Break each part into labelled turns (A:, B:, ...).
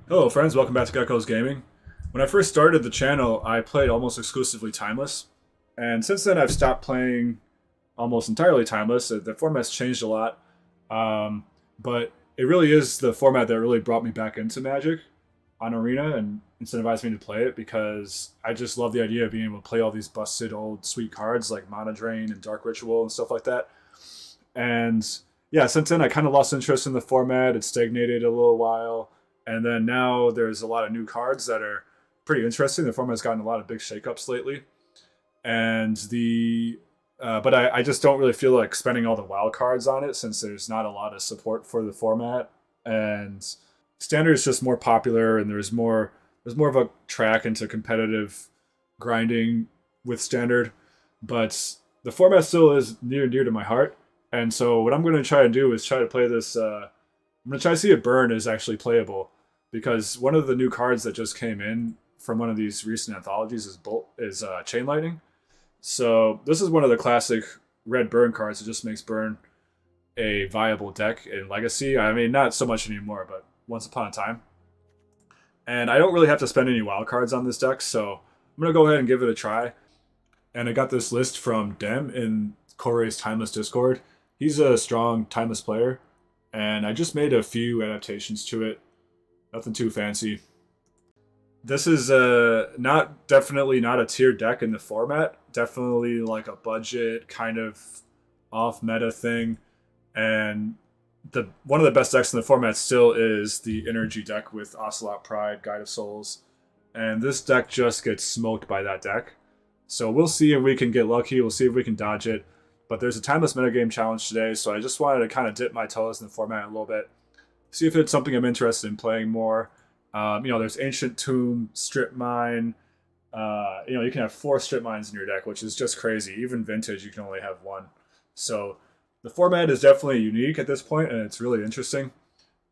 A: Hello friends, welcome back to Gecko's Gaming. When I first started the channel, I played almost exclusively Timeless. And since then I've stopped playing almost entirely Timeless. The format's changed a lot. But it really is the format that really brought me back into Magic on Arena and incentivized me to play it because I just love the idea of being able to play all these busted old sweet cards like Mana Drain and Dark Ritual and stuff like that. And yeah, since then I kind of lost interest in the format. It stagnated a little while, and then now there's a lot of new cards that are pretty interesting. The format has gotten a lot of big shakeups lately, and but I just don't really feel like spending all the wild cards on it since there's not a lot of support for the format, and standard is just more popular, and there's more of a track into competitive grinding with standard, but the format still is near and dear to my heart. And so what I'm going to try to do is try to play this. I'm going to try to see if Burn is actually playable, because one of the new cards that just came in from one of these recent anthologies is Chain Lightning. So this is one of the classic red Burn cards that just makes Burn a viable deck in Legacy. I mean, not so much anymore, but once upon a time. And I don't really have to spend any wild cards on this deck, so I'm going to go ahead and give it a try. And I got this list from Dem in Corey's Timeless Discord. He's a strong Timeless player, and I just made a few adaptations to it. Nothing too fancy. This is definitely not a tier deck in the format. Definitely like a budget kind of off meta thing, and the one of the best decks in the format still is the Energy deck with Ocelot Pride, Guide of Souls, and this deck just gets smoked by that deck. So we'll see if we can get lucky. We'll see if we can dodge it. But there's a Timeless Metagame challenge today, so I just wanted to kind of dip my toes in the format a little bit. See if it's something I'm interested in playing more. There's Ancient Tomb, Strip Mine. You can have 4 Strip Mines in your deck, which is just crazy. Even Vintage, you can only have 1. So the format is definitely unique at this point, and it's really interesting.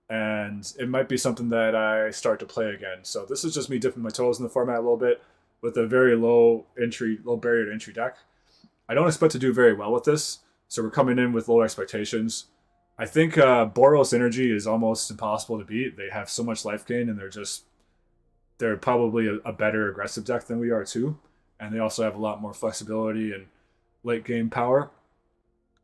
A: And it might be something that I start to play again. So this is just me dipping my toes in the format a little bit with a very low barrier to entry deck. I don't expect to do very well with this, so we're coming in with low expectations. I think Boros Energy is almost impossible to beat. They have so much life gain, and they're probably a better aggressive deck than we are too. And they also have a lot more flexibility and late game power.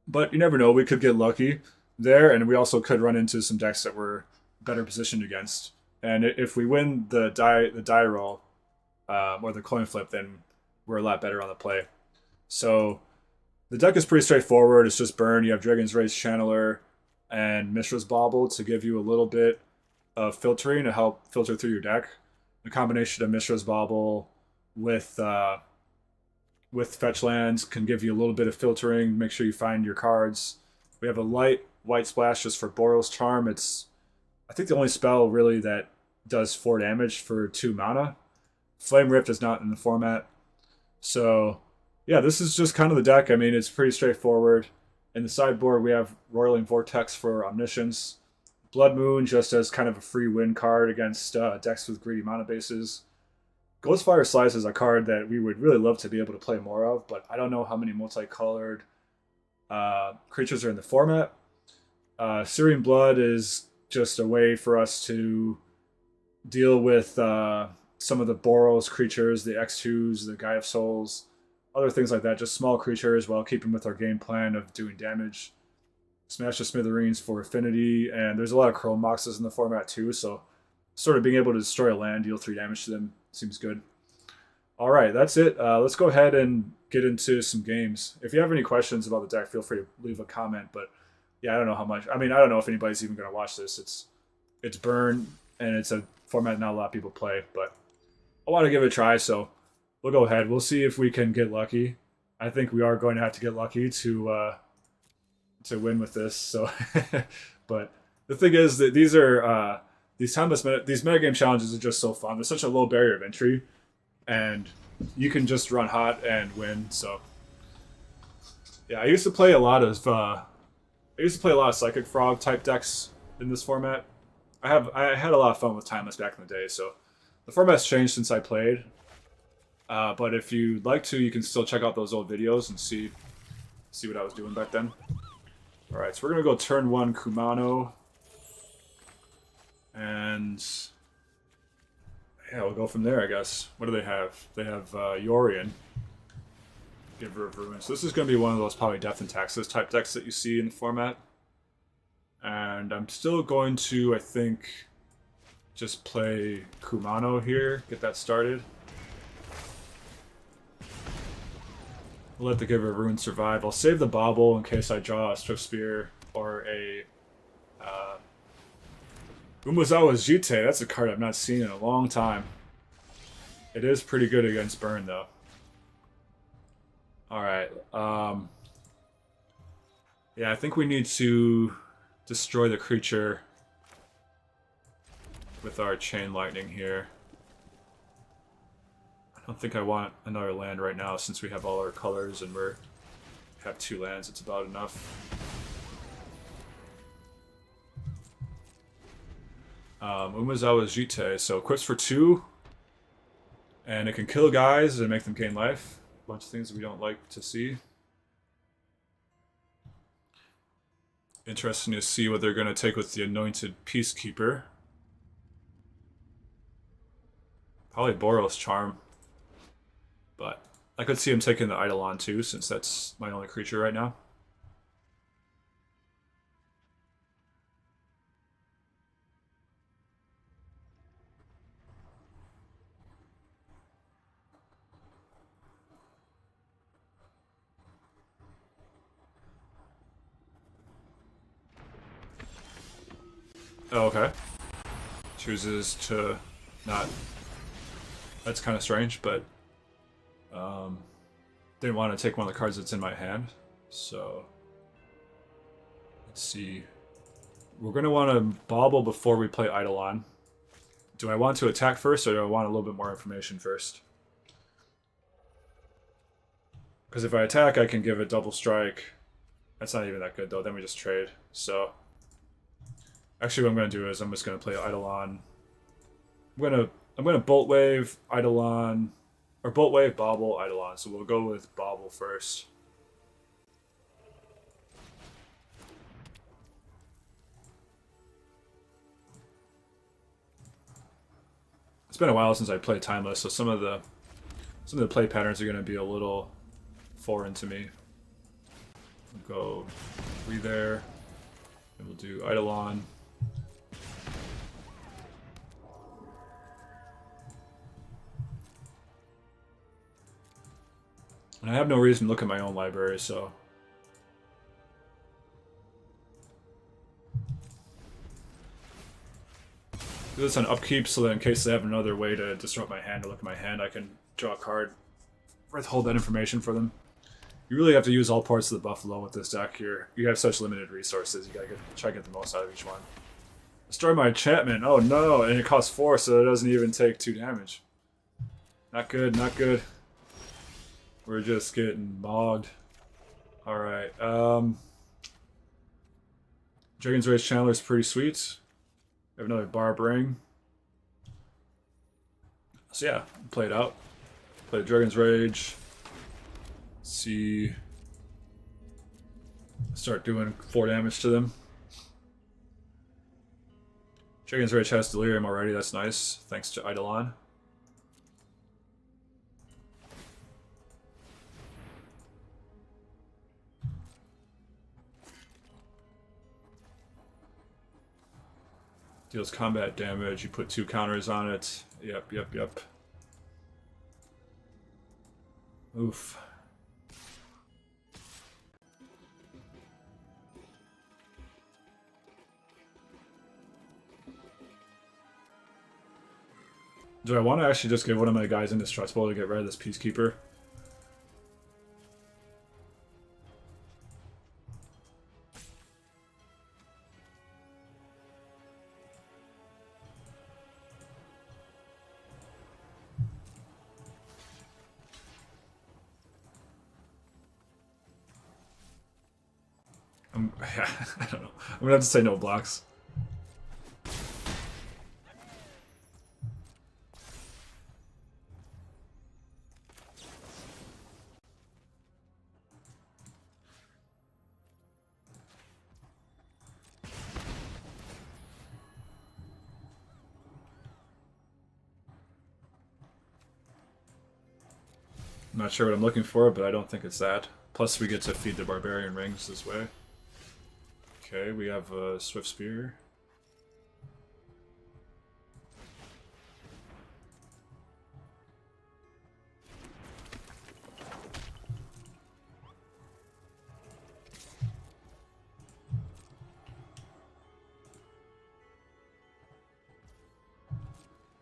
A: But you never know, we could get lucky there, and we also could run into some decks that we're better positioned against. And if we win the die roll or the coin flip, then we're a lot better on the play. So the deck is pretty straightforward. It's just Burn. You have Dragon's Rage Channeler and Mishra's Bauble to give you a little bit of filtering to help filter through your deck. The combination of Mishra's Bauble with fetch lands can give you a little bit of filtering. Make sure you find your cards. We have a light white splash just for Boros Charm. It's, I think, the only spell really that does 4 damage for 2 mana. Flame Rift is not in the format. So yeah, this is just kind of the deck. I mean, it's pretty straightforward. In the sideboard, we have Roiling Vortex for Omniscience. Blood Moon just as kind of a free win card against decks with greedy mana bases. Ghostfire Slice is a card that we would really love to be able to play more of, but I don't know how many multicolored creatures are in the format. Syrian Blood is just a way for us to deal with some of the Boros creatures, the X2s, the Guy of Souls, other things like that, just small creatures while keeping with our game plan of doing damage. Smash the Smithereens for Affinity, and there's a lot of Chrome Boxes in the format too, so sort of being able to destroy a land, deal 3 damage to them seems good. Alright, that's it. Let's go ahead and get into some games. If you have any questions about the deck, feel free to leave a comment, but yeah, I don't know how much. I mean, I don't know if anybody's even going to watch this. It's Burn, and it's a format not a lot of people play, but I want to give it a try, so we'll go ahead. We'll see if we can get lucky. I think we are going to have to get lucky to win with this. So, but the thing is that these metagame challenges are just so fun. There's such a low barrier of entry, and you can just run hot and win. So, yeah, I used to play a lot of Psychic Frog type decks in this format. I had a lot of fun with Timeless back in the day. So, the format's changed since I played. But if you'd like to, you can still check out those old videos and see what I was doing back then. Alright, so we're going to go turn 1 Kumano. And Yeah, we'll go from there, I guess. What do they have? They have Yorion, Giver of Ruin. So this is going to be one of those probably Death and Taxes type decks that you see in the format. And I'm still going to, I think, just play Kumano here, get that started. We'll let the Giver of Ruin survive. I'll save the Bauble in case I draw a Swift Spear or a Umezawa's Jite. That's a card I've not seen in a long time. It is pretty good against burn, though. Alright. Yeah, I think we need to destroy the creature with our Chain Lightning here. I don't think I want another land right now since we have all our colors and we have 2 lands. It's about enough. Umezawa's Jite, so equips for 2, and it can kill guys and make them gain life. A bunch of things we don't like to see. Interesting to see what they're going to take with the Anointed Peacekeeper. Probably Boros Charm, but I could see him taking the Eidolon too, since that's my only creature right now. Oh, okay. Chooses to not. That's kind of strange, but didn't want to take one of the cards that's in my hand. So let's see. We're going to want to bauble before we play Eidolon. Do I want to attack first, or do I want a little bit more information first? Because if I attack, I can give a double strike. That's not even that good, though. Then we just trade. So actually, what I'm going to do is I'm just going to play Eidolon. I'm going to Bolt Wave, Eidolon, or Bolt Wave, Bauble, Eidolon. So we'll go with Bauble first. It's been a while since I played Timeless, so some of the play patterns are going to be a little foreign to me. We'll go 3 there, and we'll do Eidolon. And I have no reason to look at my own library, so do this on upkeep so that in case they have another way to disrupt my hand or look at my hand, I can draw a card, withhold that information for them. You really have to use all parts of the Buffalo with this deck here. You have such limited resources, you gotta try to get the most out of each one. Destroy my enchantment, oh no, and it costs 4, so it doesn't even take 2 damage. Not good, not good. We're just getting bogged. Alright, Dragon's Rage Channeler's pretty sweet. We have another Barb Ring. So yeah, play it out. Play the Dragon's Rage. See. Start doing 4 damage to them. Dragon's Rage has Delirium already, that's nice. Thanks to Eidolon. Deals combat damage, you put 2 counters on it. Yep, yep, yep. Oof. Do I want to actually just give one of my guys indestructible to get rid of this Peacekeeper? Yeah, I don't know. I'm gonna have to say no blocks. I'm not sure what I'm looking for, but I don't think it's that. Plus, we get to feed the barbarian rings this way. Okay, we have a swift spear.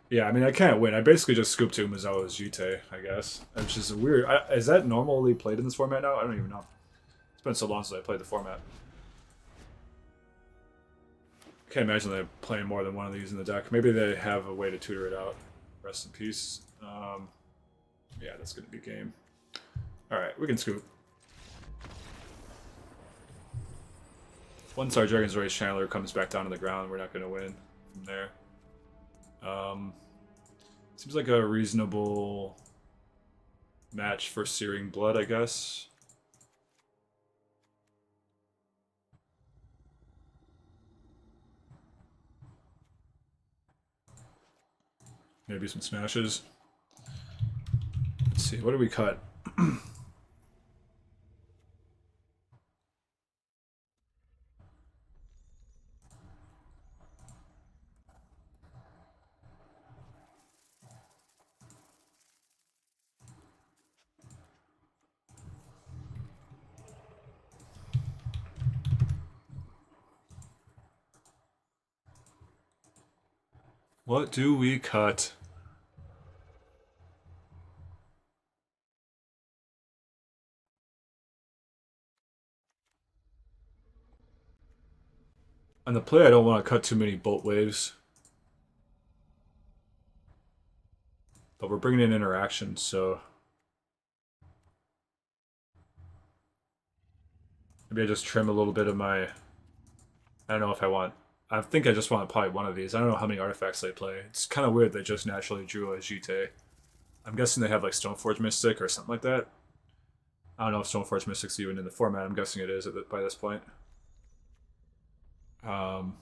A: Yeah, I mean, I can't win. I basically just scooped to Mizawa's Jite, I guess. Which is weird. Is that normally played in this format now? I don't even know. It's been so long since I played the format. Can't imagine they're playing more than one of these in the deck. Maybe they have a way to tutor it out. Rest in peace. Yeah, that's going to be game. Alright, we can scoop. Once our Dragon's Rage Channeler comes back down to the ground, we're not going to win from there. Seems like a reasonable match for Searing Blood, I guess. Maybe some smashes. Let's see, what do we cut? What do we cut? On the play, I don't want to cut too many bolt waves. But we're bringing in interactions, so... Maybe I just trim a little bit of my... I don't know if I want... I think I just want probably one of these. I don't know how many artifacts they play. It's kind of weird they just naturally drew a Jite. I'm guessing they have like Stoneforge Mystic or something like that. I don't know if Stoneforge Mystic's even in the format. I'm guessing it is by this point. I'll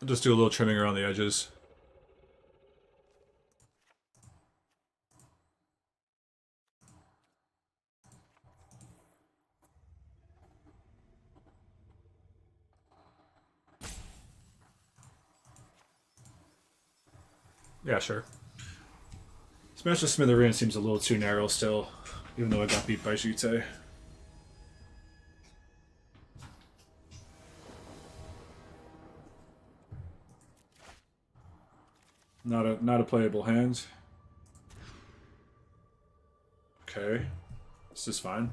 A: just do a little trimming around the edges. Yeah, sure. Smash the Smithereen seems a little too narrow still, even though I got beat by Jite. Not a playable hand. Okay. This is fine.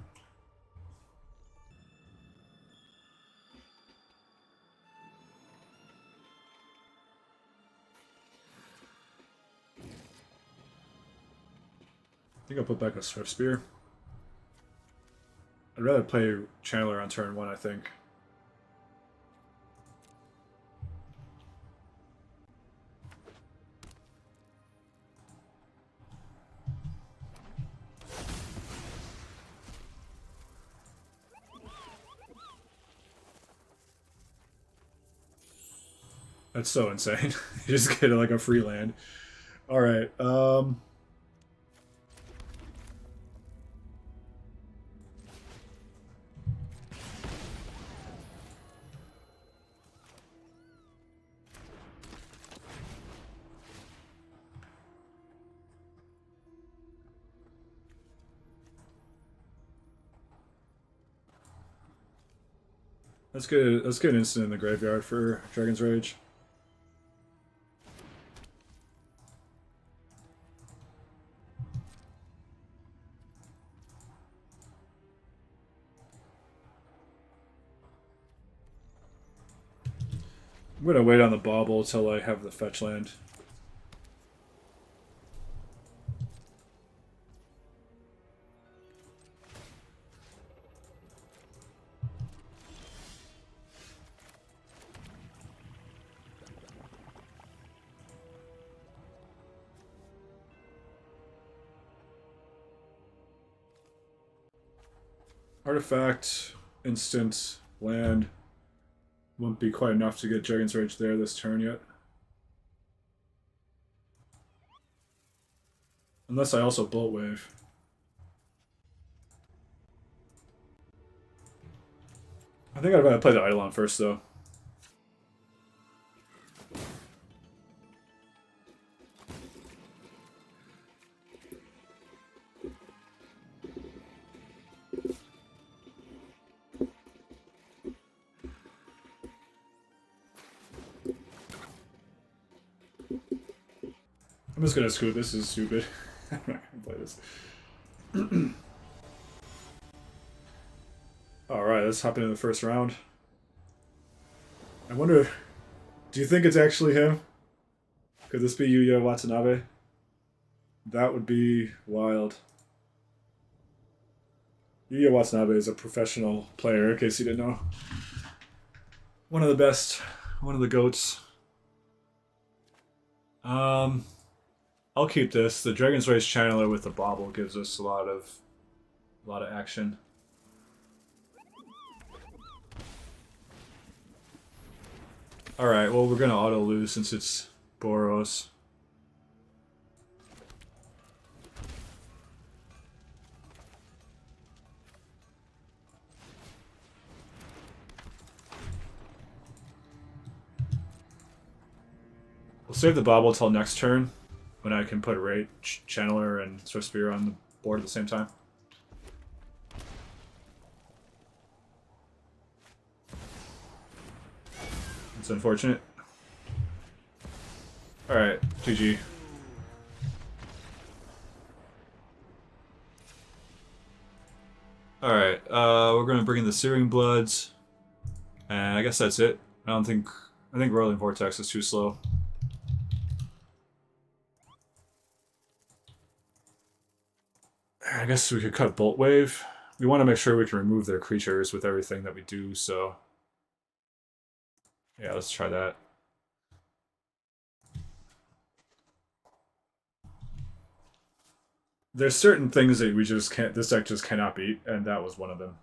A: I think I'll put back a Swift Spear. I'd rather play Channeler on turn 1, I think. That's so insane. You just get like a free land. Alright, let's get an instant in the graveyard for Dragon's Rage. I'm gonna wait on the bauble till I have the fetch land. Artifact, instant, land. Won't be quite enough to get Dragon's Rage there this turn yet. Unless I also Bolt Wave. I think I'd rather play the Eidolon first, though. I'm just gonna scoop. This is stupid. I'm not gonna play this. Alright, let's hop into the first round. I wonder, do you think it's actually him? Could this be Yuya Watanabe? That would be wild. Yuya Watanabe is a professional player, in case you didn't know. One of the best, one of the GOATs. I'll keep this. The Dragon's Rage Channeler with the Bobble gives us a lot of action. Alright, well we're gonna auto lose since it's Boros. We'll save the Bobble till next turn, when I can put Rage Channeler and Swift Spear on the board at the same time. It's unfortunate. Alright, GG. Alright, we're gonna bring in the Searing Bloods. And I guess that's it. I think Rolling Vortex is too slow. I guess we could cut Bolt Wave. We want to make sure we can remove their creatures with everything that we do, so... yeah, let's try that. There's certain things that we just can't, this deck just cannot beat, and that was one of them.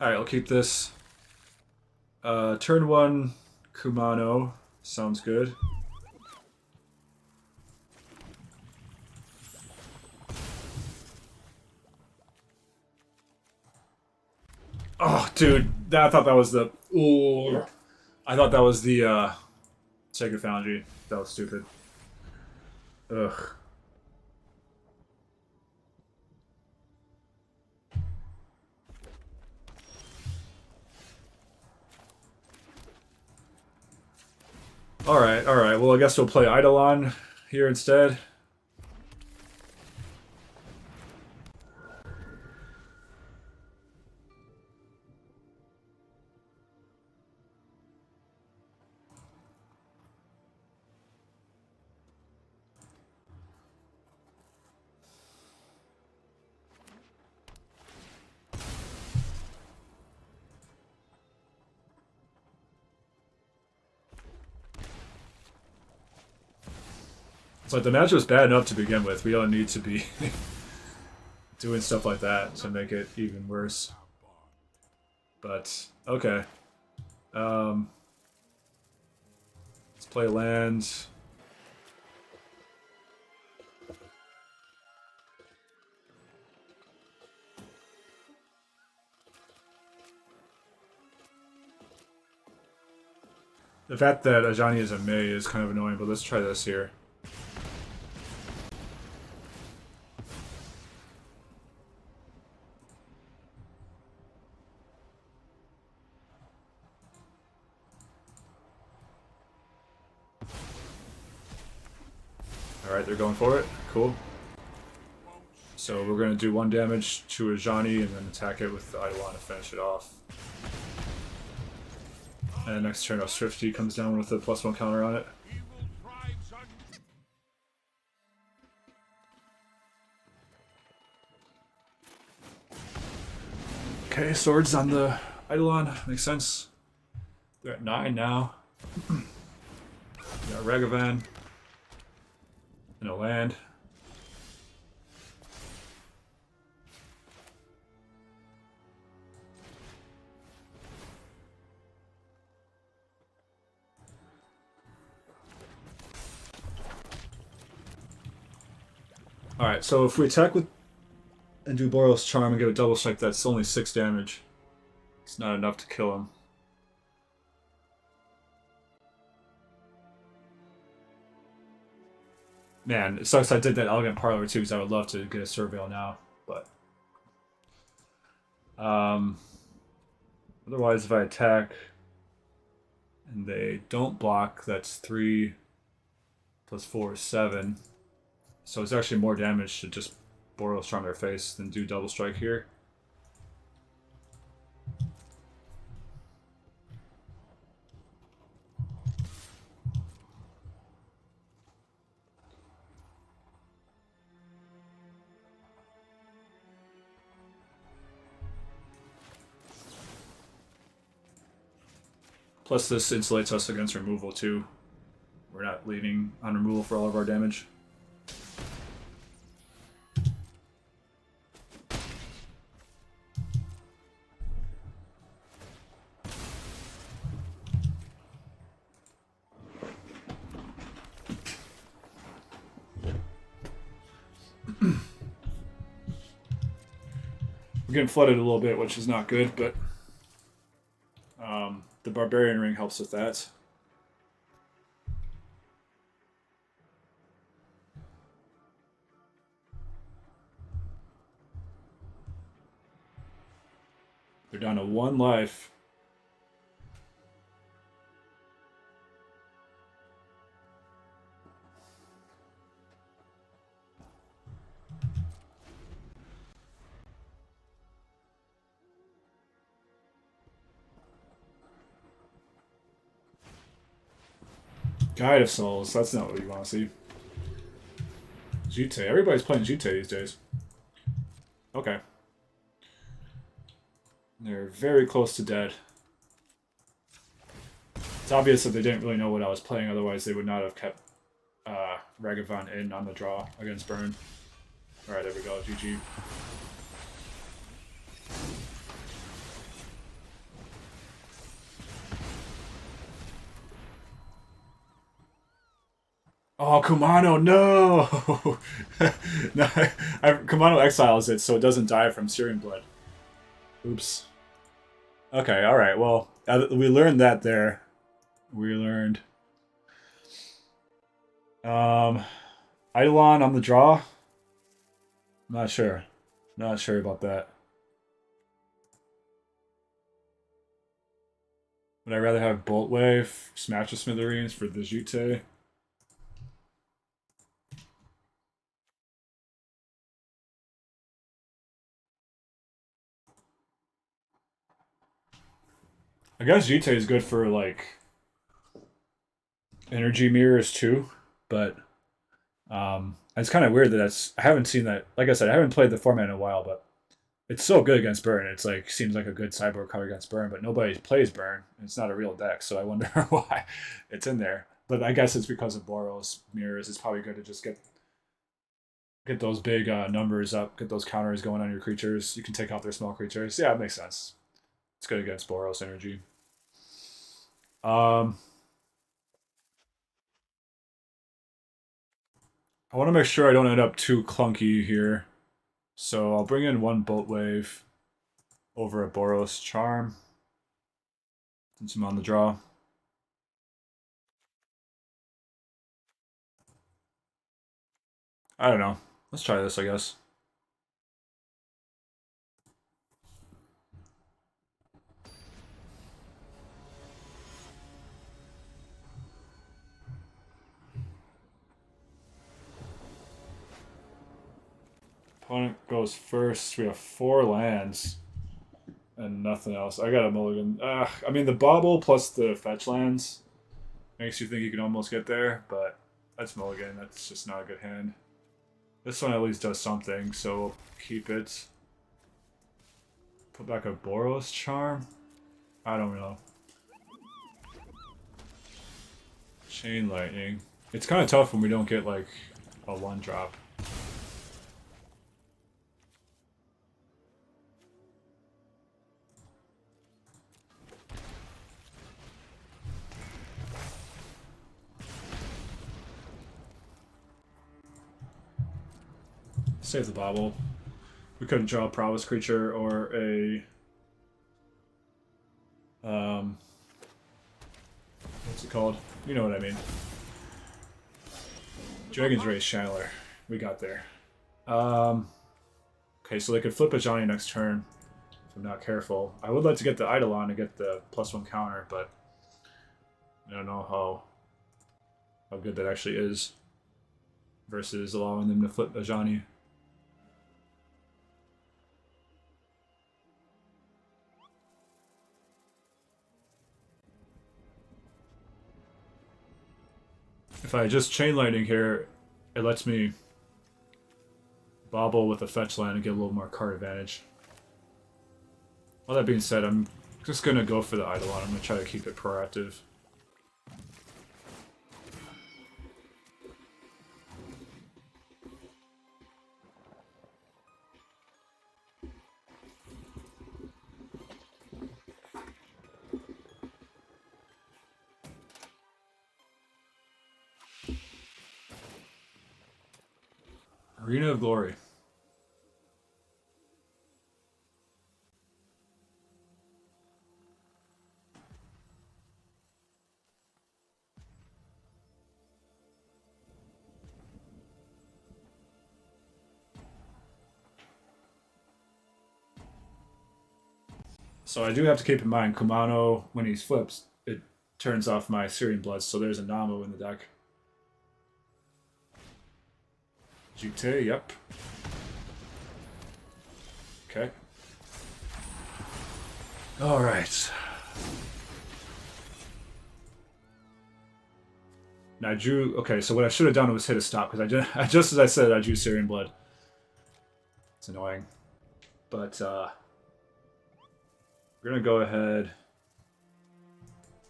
A: Alright, I'll keep this. Turn 1, Kumano. Sounds good. Oh, dude. I thought that was the... ooh. I thought that was the, Sacred Foundry. That was stupid. Ugh. Alright, alright. Well, I guess we'll play Eidolon here instead. It's like the match was bad enough to begin with. We don't need to be doing stuff like that to make it even worse. But okay. Let's play land. The fact that Ajani is a May is kind of annoying, but let's try this here. Alright, they're going for it. Cool. So we're going to do 1 damage to Ajani and then attack it with the Eidolon to finish it off. And next turn our Swifty comes down with a +1 counter on it. Okay, swords on the Eidolon. Makes sense. They're at 9 now. We got Ragavan and a land. Alright, so if we attack with and do Boros Charm and get a double strike, that's only 6 damage. It's not enough to kill him. Man, it sucks I did that Elegant Parlor too, because I would love to get a Surveil now, but... otherwise, if I attack and they don't block, that's 3 plus 4 is 7. So it's actually more damage to just Boros Charm their face than do double strike here. Plus this insulates us against removal too. We're not leaning on removal for all of our damage. We're getting flooded a little bit, which is not good, but the Barbarian Ring helps with that. They're down to 1 life. Guide of Souls, that's not what you want to see. Jute, everybody's playing Jute these days. Okay. They're very close to dead. It's obvious that they didn't really know what I was playing, otherwise they would not have kept Ragavan in on the draw against Burn. Alright, there we go, GG. Oh, Kumano, no! No, Kumano exiles it so it doesn't die from Syrian blood. Oops. Okay, alright, well, we learned that there. We learned. Eidolon on the draw? Not sure. Not sure about that. Would I rather have Bolt Wave, Smash the Smithereens for the Jute? I guess Jute is good for, like, energy mirrors too, but it's kind of weird that I haven't seen that. Like I said, I haven't played the format in a while, but it's so good against Burn. It's like seems like a good sideboard card against Burn, but nobody plays Burn. It's not a real deck, so I wonder why it's in there. But I guess it's because of Boros mirrors. It's probably good to just get those big numbers up, get those counters going on your creatures. You can take out their small creatures. Yeah, it makes sense. It's good against Boros Energy. I want to make sure I don't end up too clunky here. So I'll bring in 1 Bolt Wave over a Boros Charm, since I'm on the draw. I don't know. Let's try this, I guess. Opponent goes first. We have 4 lands and nothing else. I got a mulligan. I mean, the bauble plus the fetch lands makes you think you can almost get there, but that's mulligan. That's just not a good hand. This one at least does something, so we'll keep it. Put back a Boros Charm? I don't know. Chain Lightning. It's kind of tough when we don't get like a 1-drop. Save the bobble. We couldn't draw a prowess creature or a what's it called? You know what I mean. Dragon's Race Channeler. We got there. Okay, so they could flip a Johnny next turn if I'm not careful. I would like to get the Eidolon to get the +1 counter, but I don't know how good that actually is versus allowing them to flip a Johnny. If I just Chain Lightning here, it lets me bobble with a fetch land and get a little more card advantage. All that being said, I'm just going to go for the Eidolon. I'm going to try to keep it proactive. Arena of Glory. So I do have to keep in mind, Kumano, when he flips, it turns off my Syrian Blood, so there's a Namo in the deck. Jute, yep. Okay. Alright. Now I drew... Okay, so what I should have done was hit a stop, because just as I said, I drew Syrian Blood. It's annoying. But, we're gonna go ahead...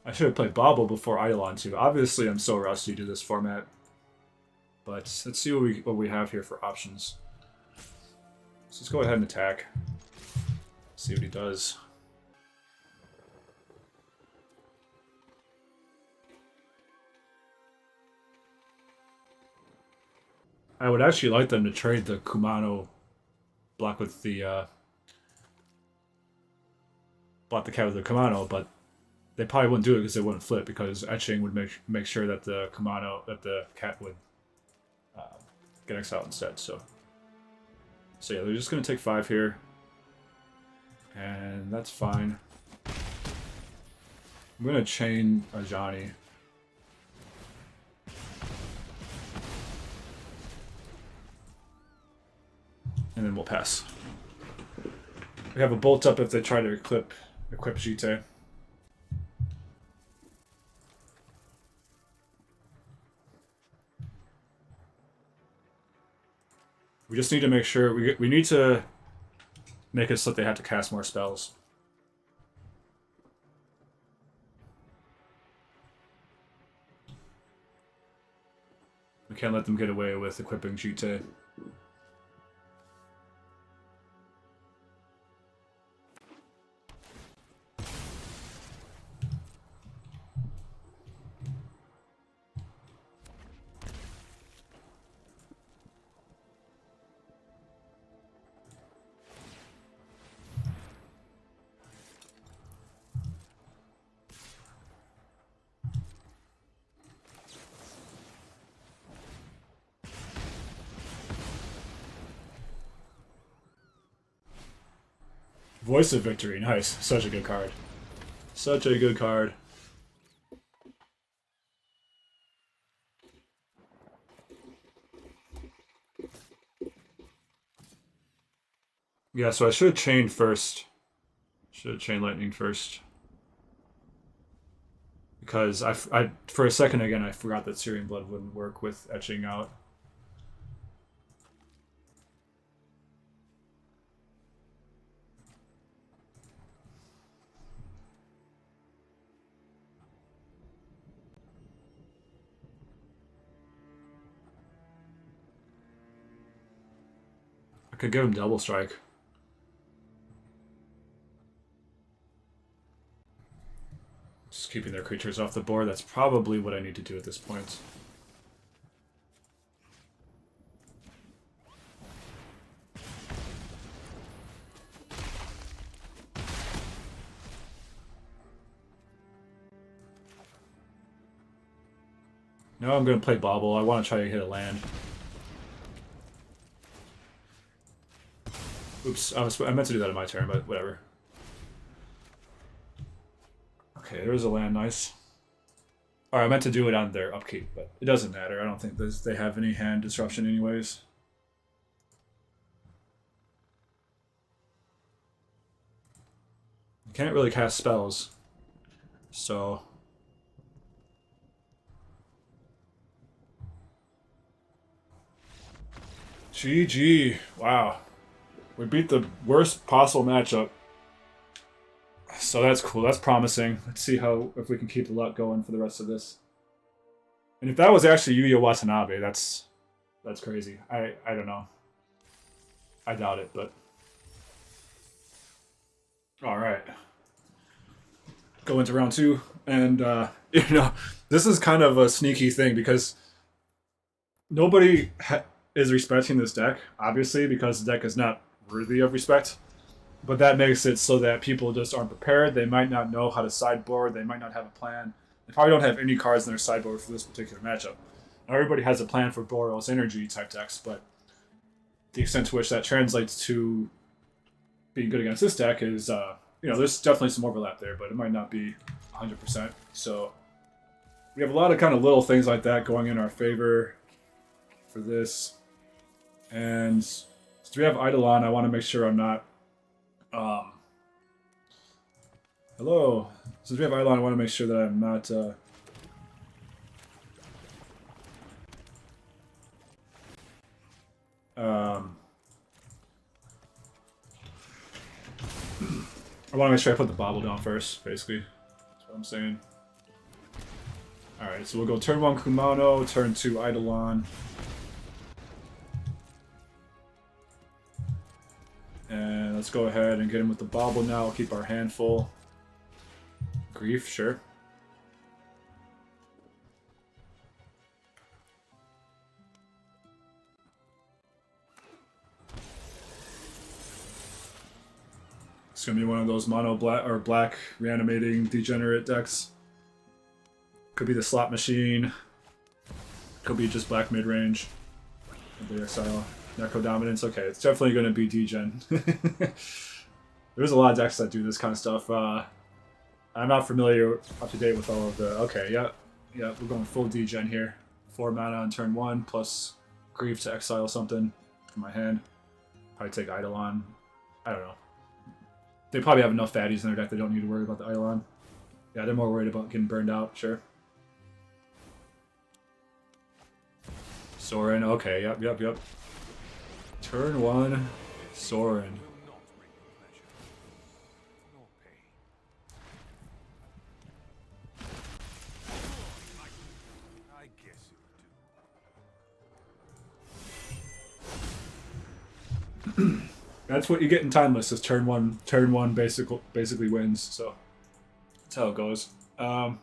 A: I should have played Bobble before Eidolon too. Obviously, I'm so rusty to this format. But let's see what we have here for options. So let's go ahead and attack. See what he does. I would actually like them to trade the Kumano block with the block the cat with the Kumano, but they probably wouldn't do it because they wouldn't flip, because etching would make sure that the cat would get exiled instead. So yeah, they're just gonna take 5 here, and that's fine. I'm gonna chain a Johnny. And then we'll pass. We have a bolt up if they try to equip Jite. We just need to make sure we need to make it so that they have to cast more spells. We can't let them get away with equipping Jite. Voice of Victory, nice. Such a good card. Such a good card. Yeah, so I should have chained first. Should have chained Lightning first. Because I for a second again, I forgot that Syrian Blood wouldn't work with etching out. could give him double strike. Just keeping their creatures off the board. That's probably what I need to do at this point. No, I'm going to play Bobble. I want to try to hit a land. Oops, I meant to do that in my turn, but whatever. Okay, there's a land, nice. Or I meant to do it on their upkeep, but it doesn't matter. I don't think they have any hand disruption anyways. You can't really cast spells, so... GG. Wow. We beat the worst possible matchup. So that's cool. That's promising. Let's see if we can keep the luck going for the rest of this. And if that was actually Yuya Watanabe, that's crazy. I don't know. I doubt it, but... Alright. Go into round 2. And, you know, this is kind of a sneaky thing because nobody is respecting this deck, obviously, because the deck is not worthy of respect. But that makes it so that people just aren't prepared. They might not know how to sideboard. They might not have a plan. They probably don't have any cards in their sideboard for this particular matchup. Now, everybody has a plan for Boros Energy type decks, but the extent to which that translates to being good against this deck is, you know, there's definitely some overlap there, but it might not be 100%. So we have a lot of kind of little things like that going in our favor for this. And since we have Eidolon, I want to make sure I'm not... hello. Since we have Eidolon, I want to make sure that I'm not... I want to make sure I put the Bobble down first, basically. That's what I'm saying. Alright, so we'll go turn 1 Kumano, turn 2 Eidolon. And let's go ahead and get him with the Bobble now. We'll keep our hand full. Grief, sure. It's gonna be one of those mono black or black reanimating degenerate decks. Could be the slot machine. Could be just black mid range. The exile. Necro Dominance, okay, it's definitely going to be degen. There's a lot of decks that do this kind of stuff. I'm not familiar up to date with all of the... Okay, yeah, we're going full degen here. 4 mana on turn 1, plus Grief to exile something from my hand. Probably take Eidolon. I don't know. They probably have enough fatties in their deck they don't need to worry about the Eidolon. Yeah, they're more worried about getting burned out, sure. Sorin, okay, yep. Turn 1, Sorin. That's what you get in Timeless, is turn one basically wins, so that's how it goes. I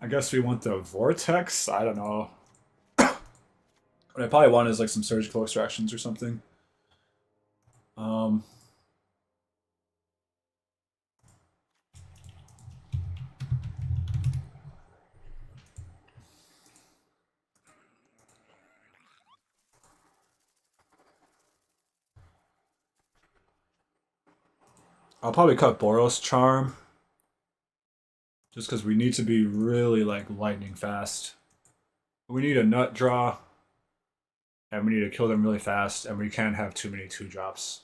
A: guess we want the Vortex? I don't know. What I probably want is like some surgical extractions or something. I'll probably cut Boros Charm. Just because we need to be really like lightning fast. We need a nut draw. And we need to kill them really fast, and we can't have too many 2-drops.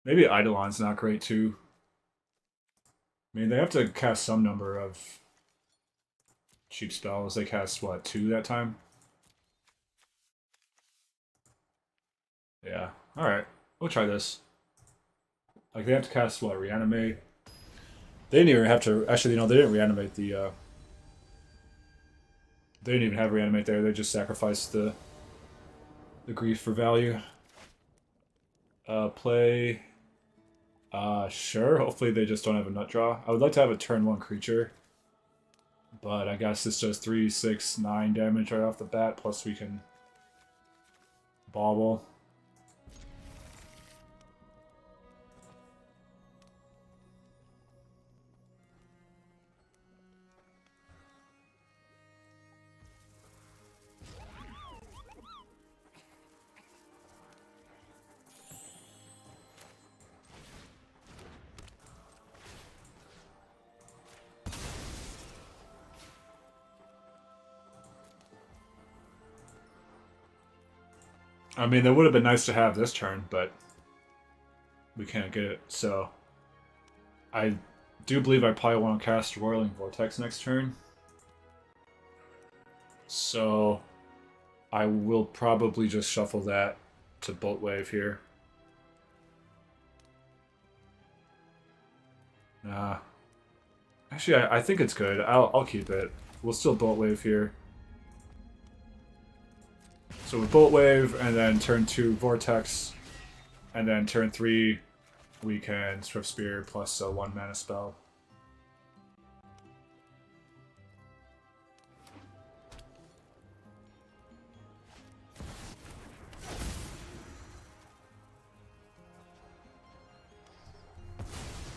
A: Maybe Eidolon's not great, too. I mean, they have to cast some number of cheap spells. They cast, what, 2 that time? Yeah. Alright. We'll try this. Like, they have to cast, what, Reanimate? They didn't even have to... Actually, no, they didn't reanimate the... They didn't even have Reanimate there. They just sacrificed the Grief for value. Play. Sure. Hopefully they just don't have a nut draw. I would like to have a turn 1 creature. But I guess this does 3, 6, 9 damage right off the bat. Plus we can bobble. I mean, that would have been nice to have this turn, but we can't get it, so I do believe I probably want to cast Roiling Vortex next turn. So I will probably just shuffle that to Bolt Wave here. Nah. Actually, I think it's good. I'll keep it. We'll still Bolt Wave here. So we Bolt Wave, and then turn 2 Vortex, and then turn 3 we can Swift Spear plus a 1 mana spell.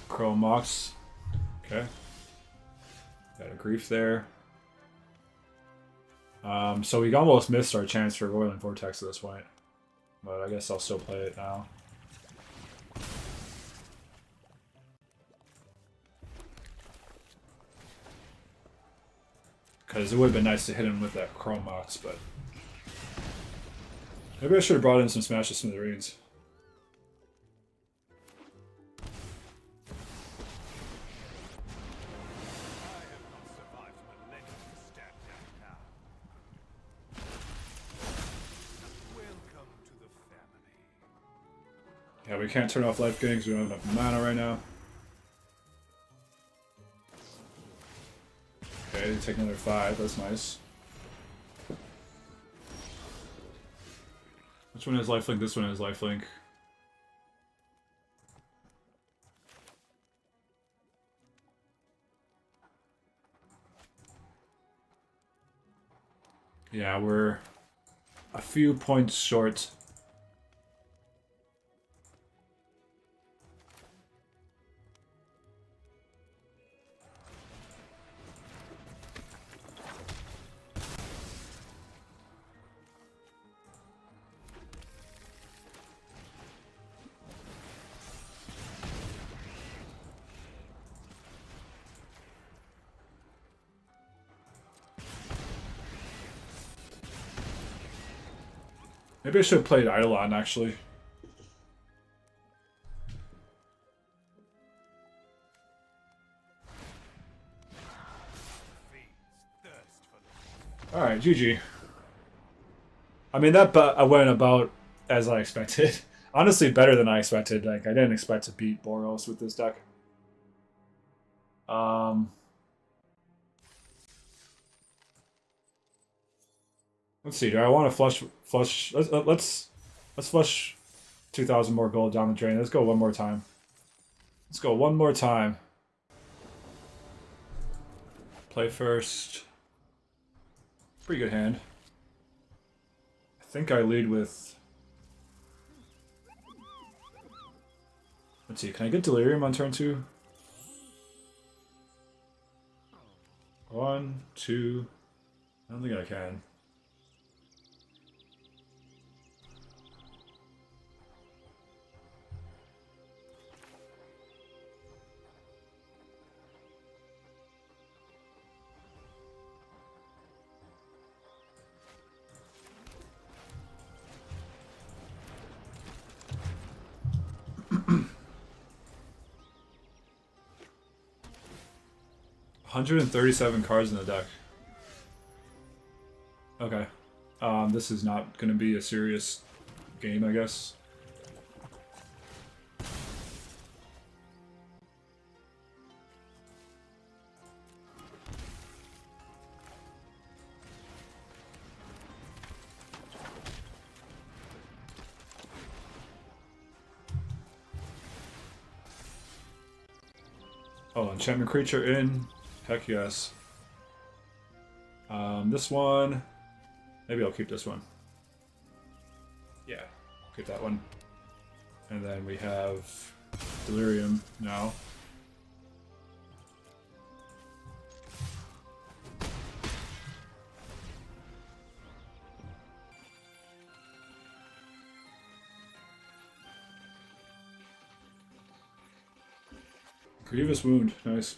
A: Chrome Mox. Okay. Got a Grief there. So we almost missed our chance for Roiling Vortex at this point. But I guess I'll still play it now. Because it would have been nice to hit him with that Chrome Mox, but... maybe I should have brought in some Smash the Smithereens. Yeah, we can't turn off life gain because we don't have enough mana right now. Okay, they take another 5, that's nice. Which one has lifelink? This one has lifelink. Yeah, we're a few points short. Maybe I should have played Eidolon, actually. Alright, GG. I mean, that I went about as I expected. Honestly, better than I expected. Like, I didn't expect to beat Boros with this deck. Let's see. Do I want to flush? Let's flush 2,000 more gold down the drain. Let's go one more time. Let's go one more time. Play first. Pretty good hand. I think I lead with... let's see. Can I get Delirium on turn 2? 1, 2. I don't think I can. $137 cards in the deck. Okay. This is not going to be a serious game, I guess. Oh, enchantment creature in. Heck yes. This one. Maybe I'll keep this one. Yeah, keep that one. And then we have Delirium now. Grievous Wound, nice.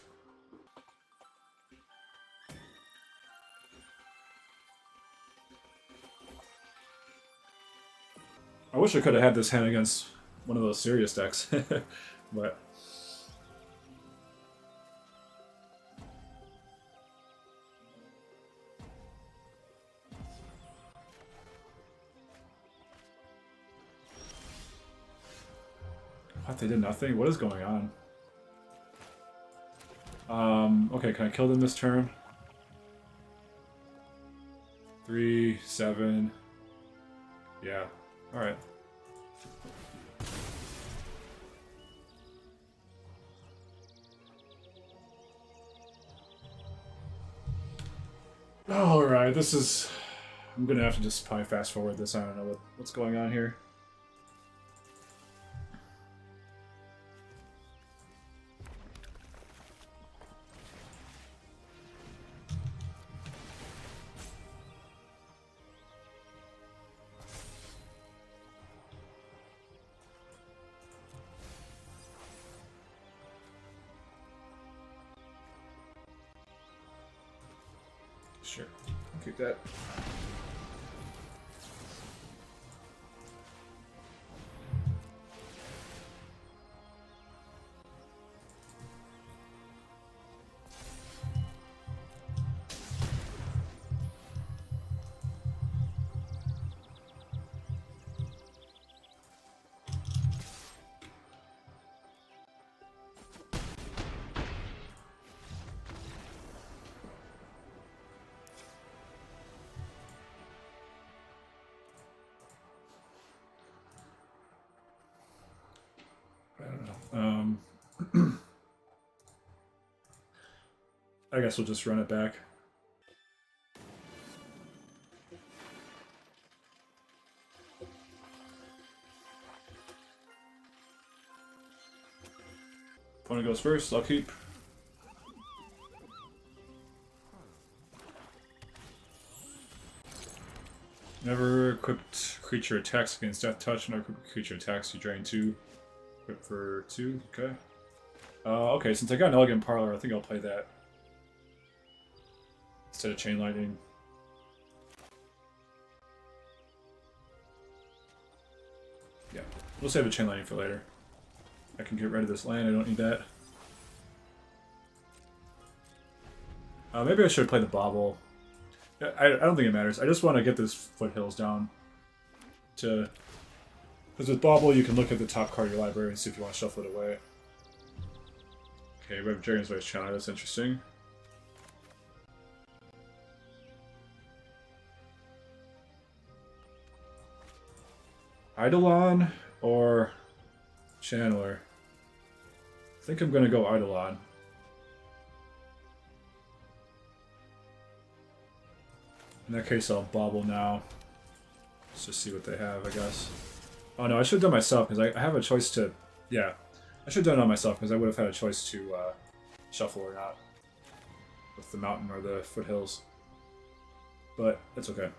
A: I wish I could have had this hand against one of those serious decks, but... What, they did nothing? What is going on? Okay, can I kill them this turn? 3, 7... Yeah, alright. Alright, this is... I'm gonna have to just probably fast forward this. I don't know what's going on here. Sure, I'll keep that. I guess we'll just run it back. Opponent goes first, I'll keep. Never equipped creature attacks against Death Touch, never equipped creature attacks, you drain 2. Equip for 2, okay. Okay, since I got an Elegant Parlor, I think I'll play that. Instead of Chain Lightning. Yeah, we'll save a Chain Lightning for later. I can get rid of this land, I don't need that. Maybe I should play the Bauble. I don't think it matters. I just want to get this Foothills down. Because with Bauble, you can look at the top card of your library and see if you want to shuffle it away. Okay, we have Dragon's Voice Channel, that's interesting. Eidolon or Channeler? I think I'm going to go Eidolon. In that case, I'll Bauble now. Let's just see what they have, I guess. Oh no, I should have done myself, because I have a choice to... Yeah, I should have done it on myself, because I would have had a choice to shuffle or not. With the mountain or the foothills. But, it's okay.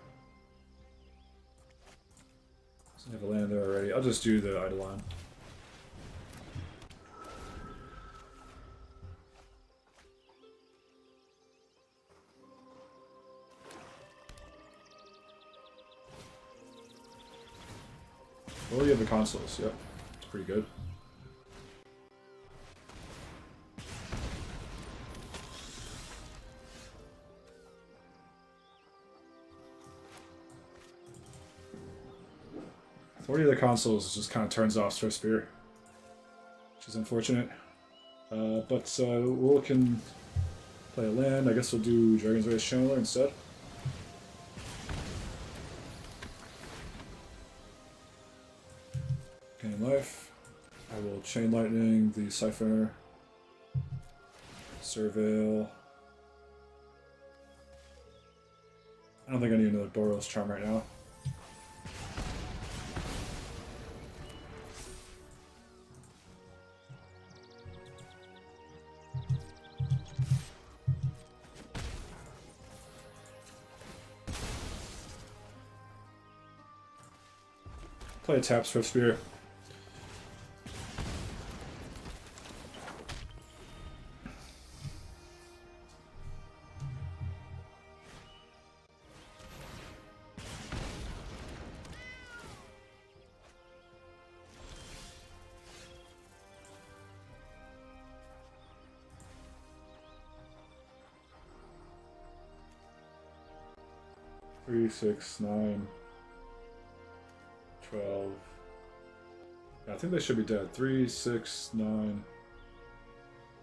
A: I have a land there already. I'll just do the Eidolon. Oh, you have the consoles. Yep. It's pretty good. Authority of the consoles just kind of turns off Swift Spear, which is unfortunate. But we can play a land. I guess we'll do Dragon's Voice Channeler instead. Gain life. I will Chain Lightning the Siphoner. Surveil. I don't think I need another Boros charm right now. Play a tap Swift Spear. Three, 6, 9, 12. Yeah, I think they should be dead. 3, 6, 9,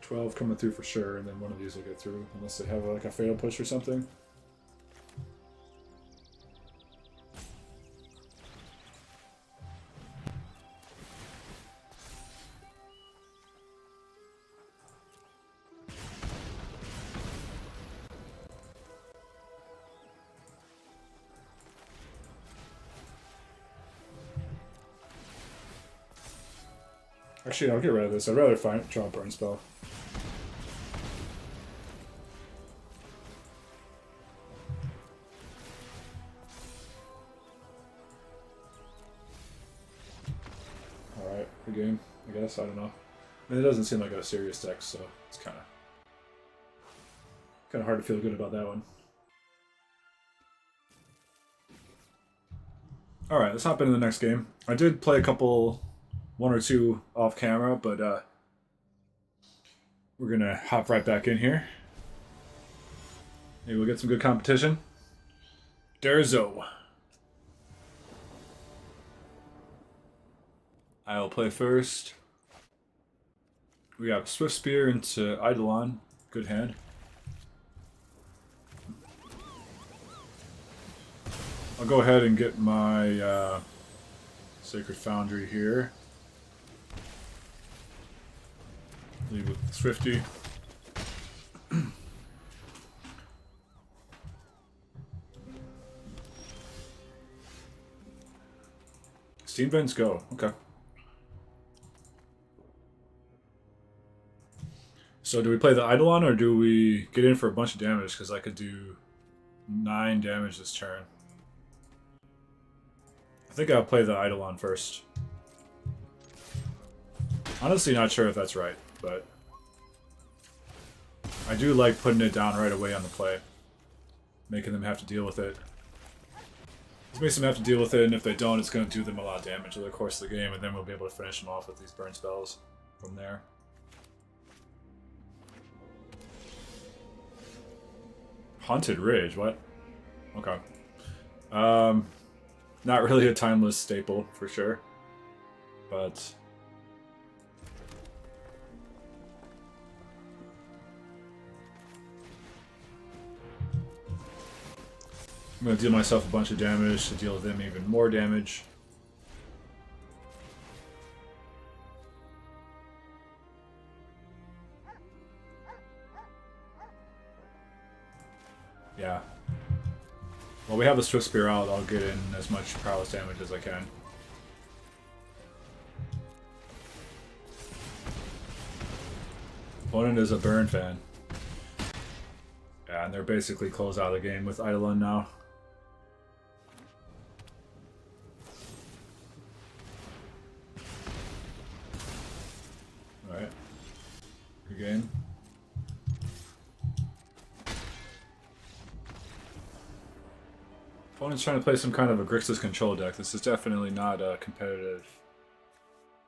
A: 12 coming through for sure, and then one of these will get through, unless they have like a fatal push or something. Actually, I'll get rid of this. I'd rather draw a burn spell. Alright, good game, I guess. I don't know. I mean, it doesn't seem like a serious deck, so it's kind of hard to feel good about that one. Alright, let's hop into the next game. I did play one or two off camera, but we're gonna hop right back in here. Maybe we'll get some good competition. Derzo. I'll play first. We have Swift Spear into Eidolon. Good hand. I'll go ahead and get my Sacred Foundry here. Leave with Swifty. Steam Vents go. Okay. So do we play the Eidolon or do we get in for a bunch of damage? Because I could do 9 damage this turn. I think I'll play the Eidolon first. Honestly, not sure if that's right, but I do like putting it down right away on the play, making them have to deal with it. This makes them have to deal with it, and if they don't, it's going to do them a lot of damage over the course of the game, and then we'll be able to finish them off with these burn spells from there. Haunted Ridge, what? Okay. Not really a timeless staple, for sure. But I'm going to deal myself a bunch of damage to deal them even more damage. Yeah. While we have the Swift Spear out, I'll get in as much prowess damage as I can. Opponent is a burn fan. Yeah, and they're basically closed out of the game with Eidolon now. Alright. Good game. Opponent's trying to play some kind of a Grixis control deck. This is definitely not a competitive,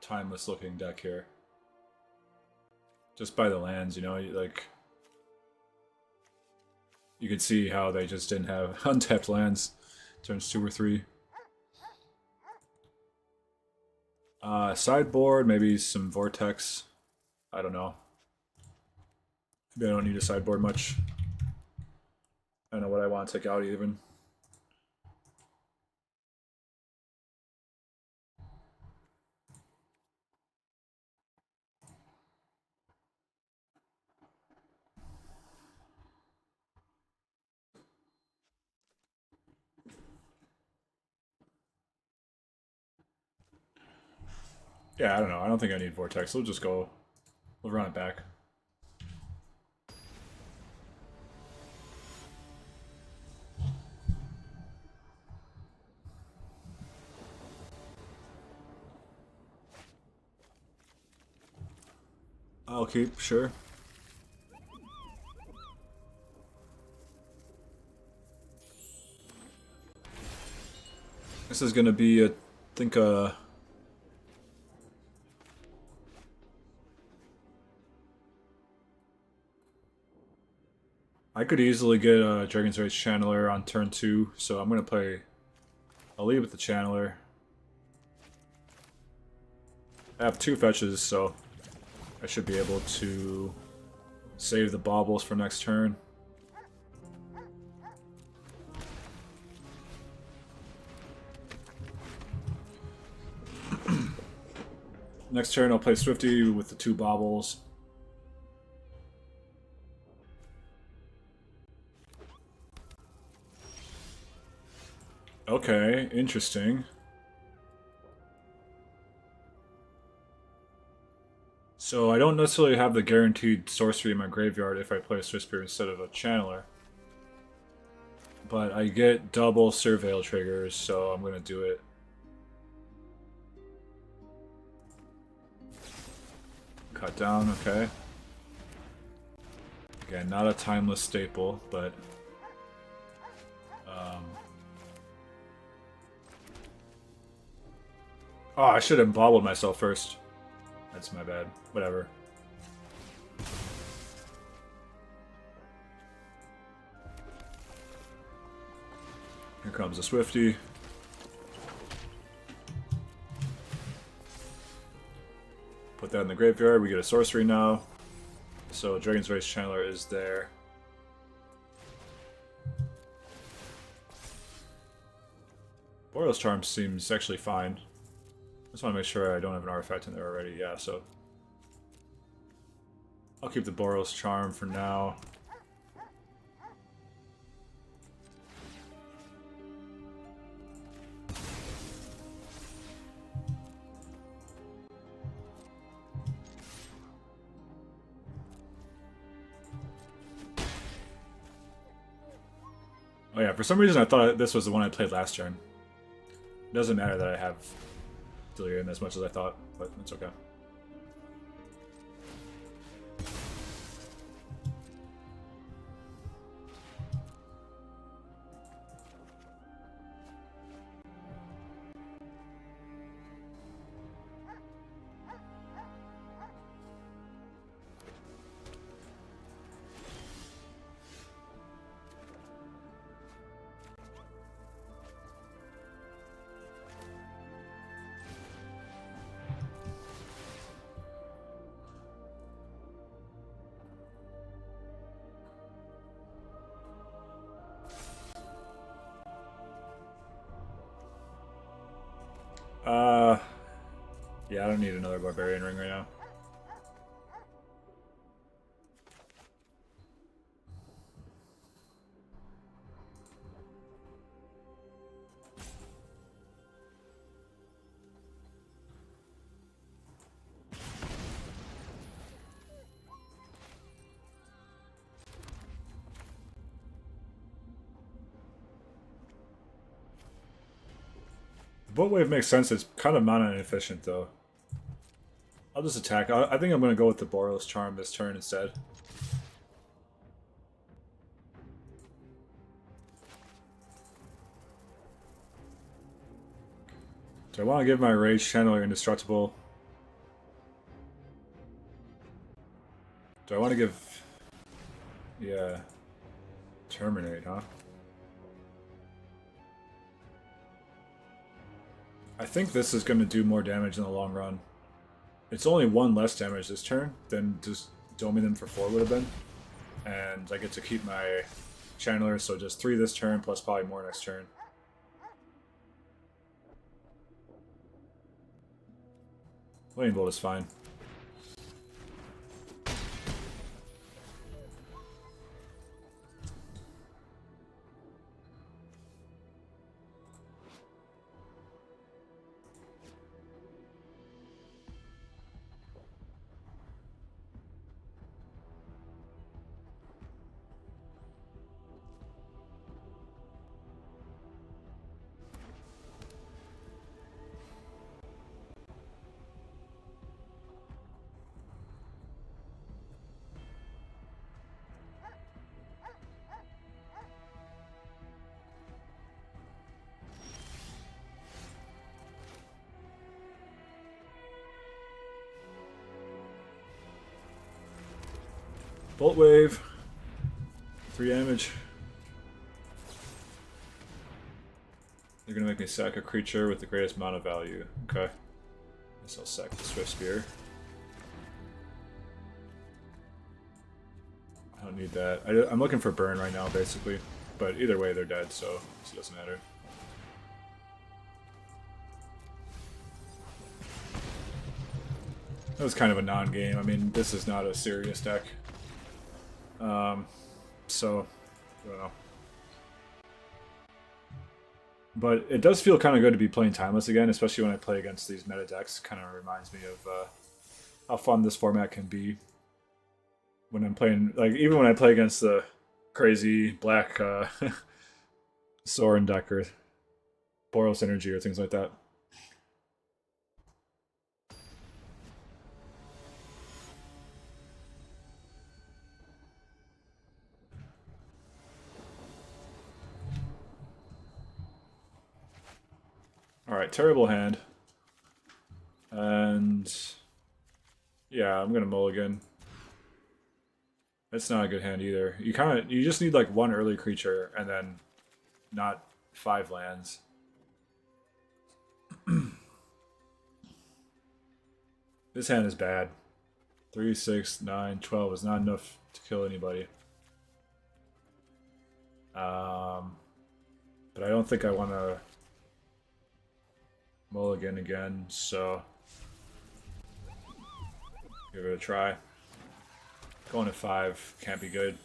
A: timeless looking deck here. Just by the lands, you know, like you could see how they just didn't have untapped lands turns 2 or 3. Sideboard, maybe some Vortex. I don't know. Maybe I don't need a sideboard much. I don't know what I want to take out even. Yeah, I don't know. I don't think I need Vortex. We'll just go. We'll run it back. I'll keep, sure. This is gonna be, I think, I could easily get a Dragon's Rage Channeler on turn 2, so I'm gonna play. I'll lead with the Channeler. I have 2 fetches, so I should be able to save the baubles for next turn. Next turn I'll play Swifty with the 2 baubles. Okay, interesting. So I don't necessarily have the guaranteed sorcery in my graveyard if I play a Swiftspear instead of a Channeler. But I get double Surveil triggers, so I'm gonna do it. Cut down, okay. Again, not a timeless staple, but... Oh, I should have bobbled myself first. That's my bad. Whatever. Here comes a Swifty. Put that in the graveyard. We get a sorcery now. So Dragon's Rage Channeler is there. Boros Charm seems actually fine. Just want to make sure I don't have an artifact in there already. Yeah, so I'll keep the Boros Charm for now. Oh yeah, for some reason I thought this was the one I played last turn. It doesn't matter that I have Delirium as much as I thought, but it's okay. Yeah, I don't need another Barbarian Ring right now. The boat wave makes sense. It's kind of mana inefficient though. I'll just attack. I think I'm going to go with the Boros Charm this turn instead. Do I want to give my Rage Channeler Indestructible? Do I want to give... Yeah. Terminate, huh? I think this is going to do more damage in the long run. It's only 1 less damage this turn than just doming them for 4 would have been. And I get to keep my Channeler, so just 3 this turn, plus probably more next turn. Lightning Bolt is fine. Bolt wave. 3 damage. They're gonna make me sack a creature with the greatest amount of value. Okay. I guess I'll sack the Swift Spear. I don't need that. I'm looking for burn right now, basically. But either way, they're dead, so it doesn't matter. That was kind of a non-game. I mean, this is not a serious deck. So, I don't know. But it does feel kind of good to be playing Timeless again, especially when I play against these meta decks. Kind of reminds me of how fun this format can be. When I'm playing, like, even when I play against the crazy black Sorin deck or Boros Energy or things like that. Alright, terrible hand. And yeah, I'm gonna mulligan. That's not a good hand either. You just need like one early creature and then not 5 lands. This hand is bad. 3, 6, 9, 12 is not enough to kill anybody. But I don't think I want to mulligan again, so give it a try. Going to 5 can't be good.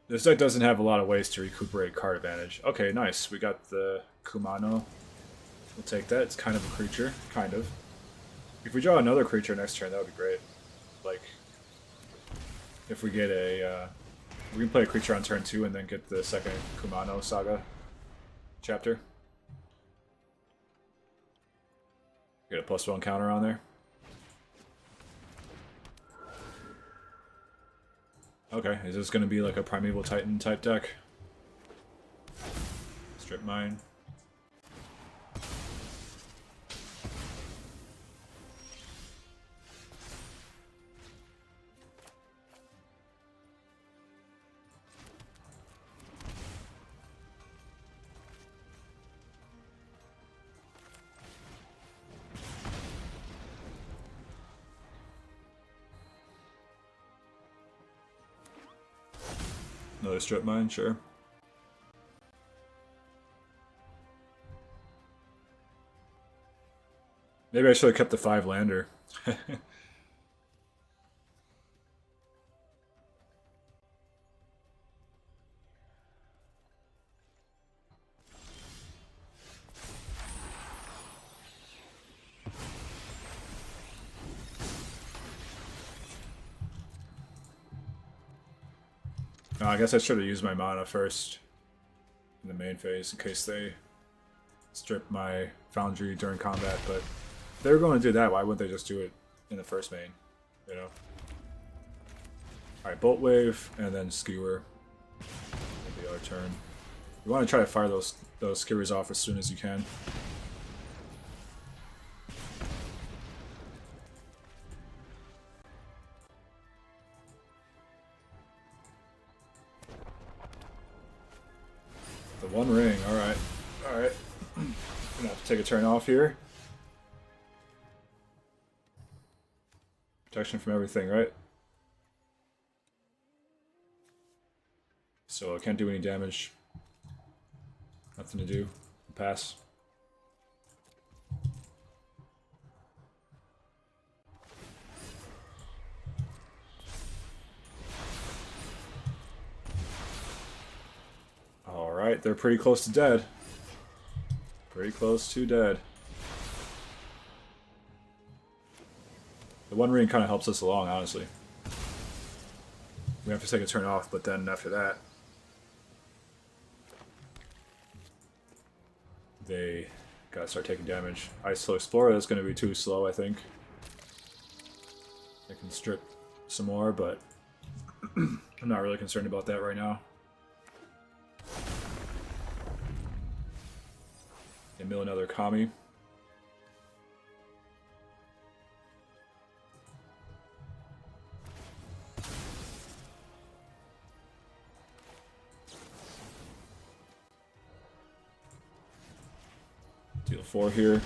A: This deck doesn't have a lot of ways to recuperate card advantage. Okay, nice. We got the Kumano. We'll take that. It's kind of a creature. Kind of. If we draw another creature next turn, that would be great. Like, if we get a... we can play a creature on turn 2 and then get the second Kumano Saga chapter. Get a +1 counter on there. Okay, is this going to be like a Primeval Titan type deck? Strip Mine. Another Strip Mine, sure. Maybe I should have kept the 5 lander. No, I guess I should have used my mana first in the main phase in case they strip my Foundry during combat, but if they were going to do that, why wouldn't they just do it in the first main, you know? Alright, Bolt Wave, and then Skewer. It'll be our turn. You want to try to fire those Skewers off as soon as you can. The One Ring, alright. Alright. Gonna have to take a turn off here. Protection from everything, right? So I can't do any damage. Nothing to do. Pass. Alright, they're pretty close to dead. Pretty close to dead. The One Ring kind of helps us along, honestly. We have to take a turn off, but then after that, they gotta start taking damage. Ice Slow Explorer is going to be too slow, I think. I can strip some more, but I'm not really concerned about that right now. They mill another Kami. 4 here.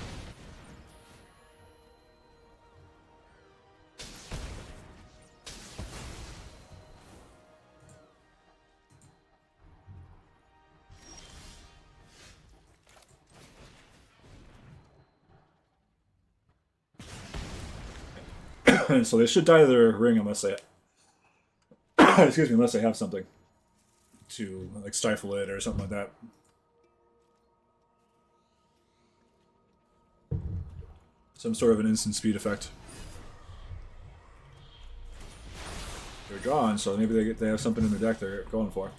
A: So they should die to their ring unless they excuse me, unless they have something to like stifle it or something like that. Some sort of an instant speed effect. They're drawn, so maybe they have something in their deck they're going for.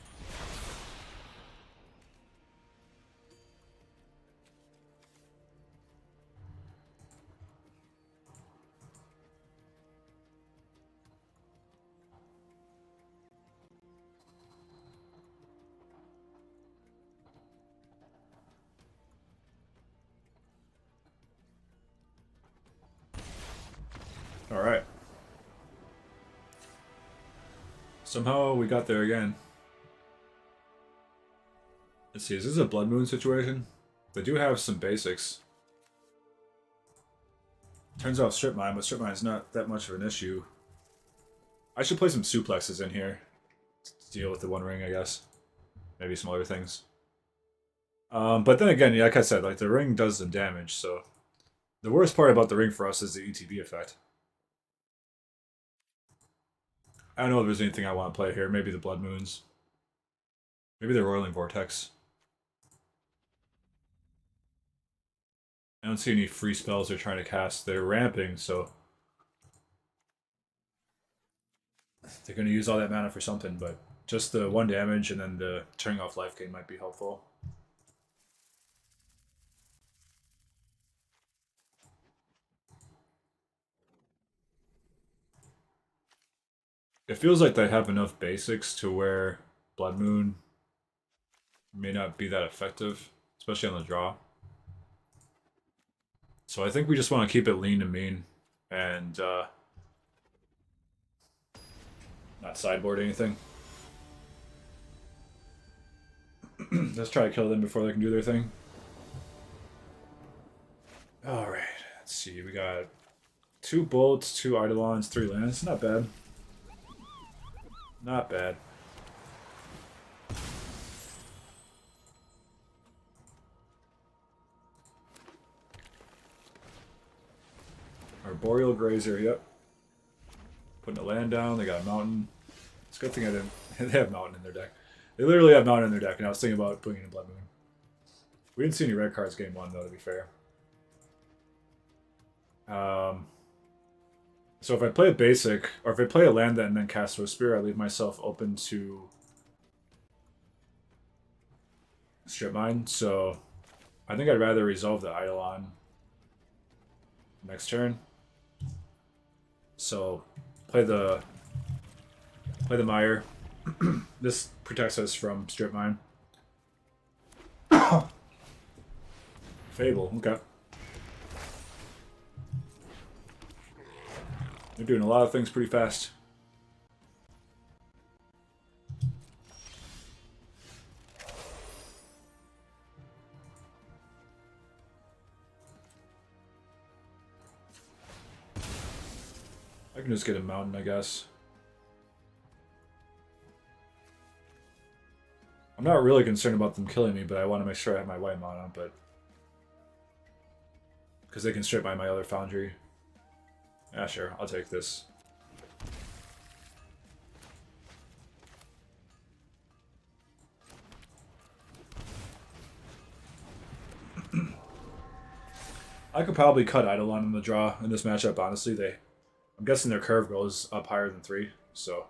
A: Alright. Somehow we got there again. Let's see, is this a Blood Moon situation? They do have some basics. Turns out Strip Mine, but Strip Mine is not that much of an issue. I should play some suplexes in here to deal with the One Ring, I guess. Maybe some other things. But then again, like I said, like the ring does some damage, so the worst part about the ring for us is the ETB effect. I don't know if there's anything I want to play here. Maybe the Blood Moons. Maybe the Roiling Vortex. I don't see any free spells they're trying to cast. They're ramping, so they're going to use all that mana for something, but just the 1 damage and then the turning off life gain might be helpful. It feels like they have enough basics to where Blood Moon may not be that effective, especially on the draw. So I think we just want to keep it lean and mean and not sideboard anything. Let's try to kill them before they can do their thing. Alright, let's see. We got 2 bolts, 2 Eidolons, 3 lands. Not bad. Not bad. Arboreal Grazer, yep. Putting a land down, they got a mountain. It's a good thing I didn't. They have mountain in their deck. They literally have mountain in their deck, and I was thinking about putting it in Blood Moon. We didn't see any red cards game 1, though, to be fair. So if I play a basic, or if I play a land and then cast Swift Spear, I leave myself open to Strip Mine. So I think I'd rather resolve the Eidolon next turn. So play the Mire. This protects us from Strip Mine. Fable, okay. They're doing a lot of things pretty fast. I can just get a mountain, I guess. I'm not really concerned about them killing me, but I want to make sure I have my white mana, but because they can strip by my other foundry. Yeah, sure, I'll take this. I could probably cut Eidolon in the draw in this matchup, honestly. I'm guessing their curve goes up higher than 3, so.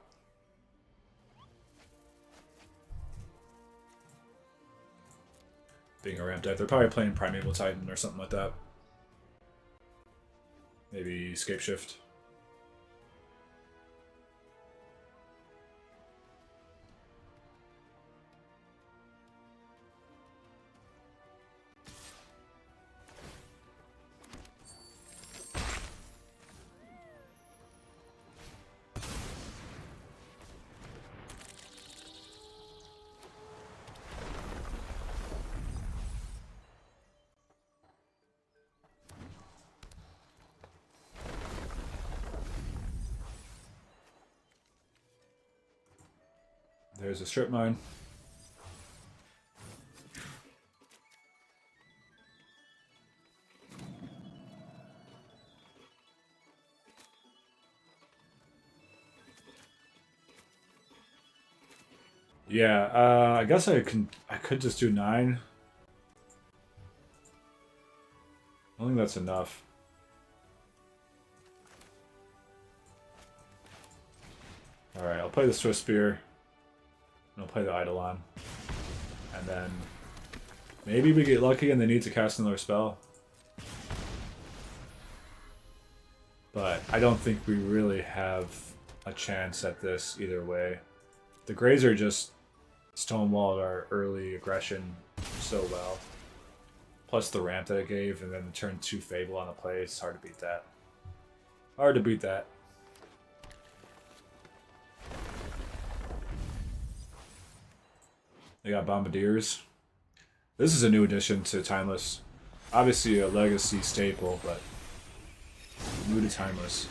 A: Being a ramp deck, they're probably playing Primeval Titan or something like that. Maybe Scape Shift. There's a strip mine. Yeah, I guess I could just do 9. I don't think that's enough. Alright, I'll play the Swift Spear. And I'll play the Eidolon. And then maybe we get lucky and they need to cast another spell. But I don't think we really have a chance at this either way. The Grazer just stonewalled our early aggression so well. Plus the ramp that it gave, and then the turn 2 Fable on the play. It's hard to beat that. Hard to beat that. They got Bombardiers. This is a new addition to Timeless. Obviously a legacy staple, but new to Timeless.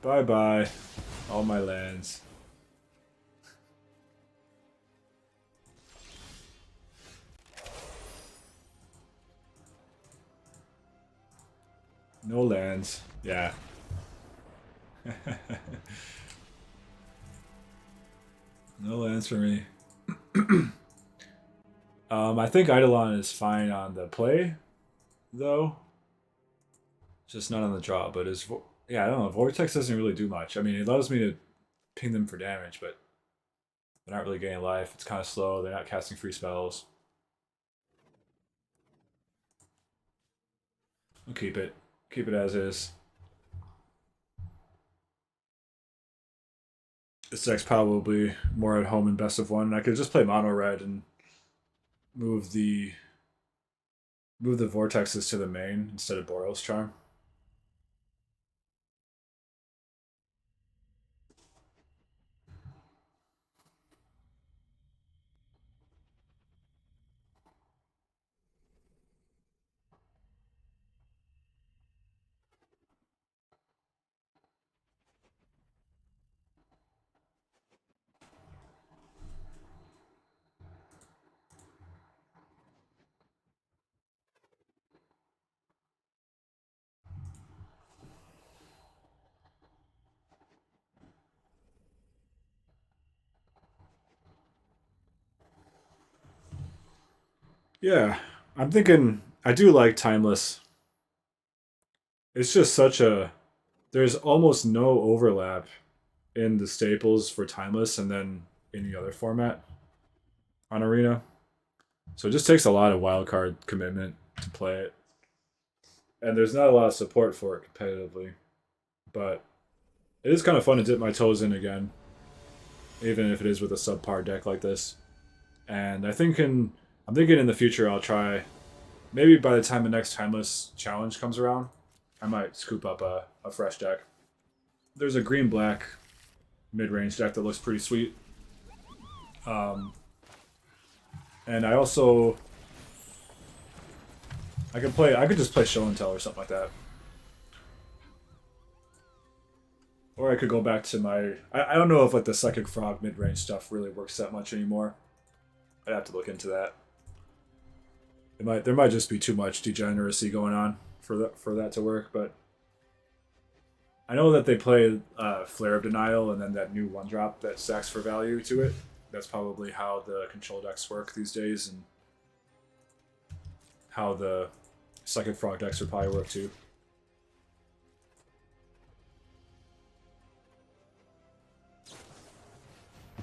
A: Bye-bye, all my lands. No lands, yeah. No lands for me. I think Eidolon is fine on the play, though. Just not on the draw, but yeah, I don't know. Vortex doesn't really do much. I mean, it allows me to ping them for damage, but they're not really getting life. It's kind of slow. They're not casting free spells. I'll keep it. Keep it as is. This deck's probably more at home in best of 1. I could just play mono red and move the vortexes to the main instead of Boros Charm. Yeah, I'm thinking I do like Timeless. It's just such a there's almost no overlap in the staples for Timeless and then any other format on Arena. So it just takes a lot of wildcard commitment to play it. And there's not a lot of support for it competitively. But it is kind of fun to dip my toes in again. Even if it is with a subpar deck like this. And I'm thinking in the future I'll try, maybe by the time the next Timeless challenge comes around, I might scoop up a fresh deck. There's a green-black mid-range deck that looks pretty sweet. And I also I could just play Show and Tell or something like that. Or I could go back to my I don't know if like the Psychic Frog mid-range stuff really works that much anymore. I'd have to look into that. There might just be too much degeneracy going on for that to work, but I know that they play Flare of Denial and then that new 1-drop that stacks for value to it. That's probably how the control decks work these days, and how the Psychic Frog decks would probably work too.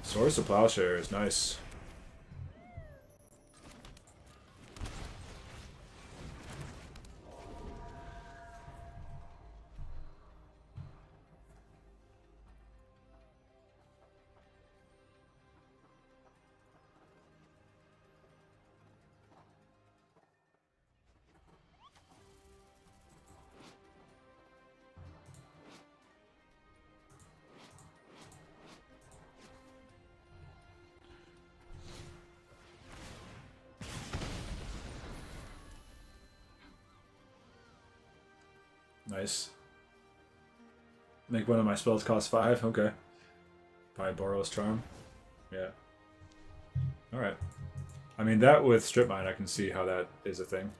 A: Source of Plowshare is nice. Nice. Make one of my spells cost 5. Okay. Probably Boros Charm. Yeah. Alright. I mean, that with Strip Mine, I can see how that is a thing.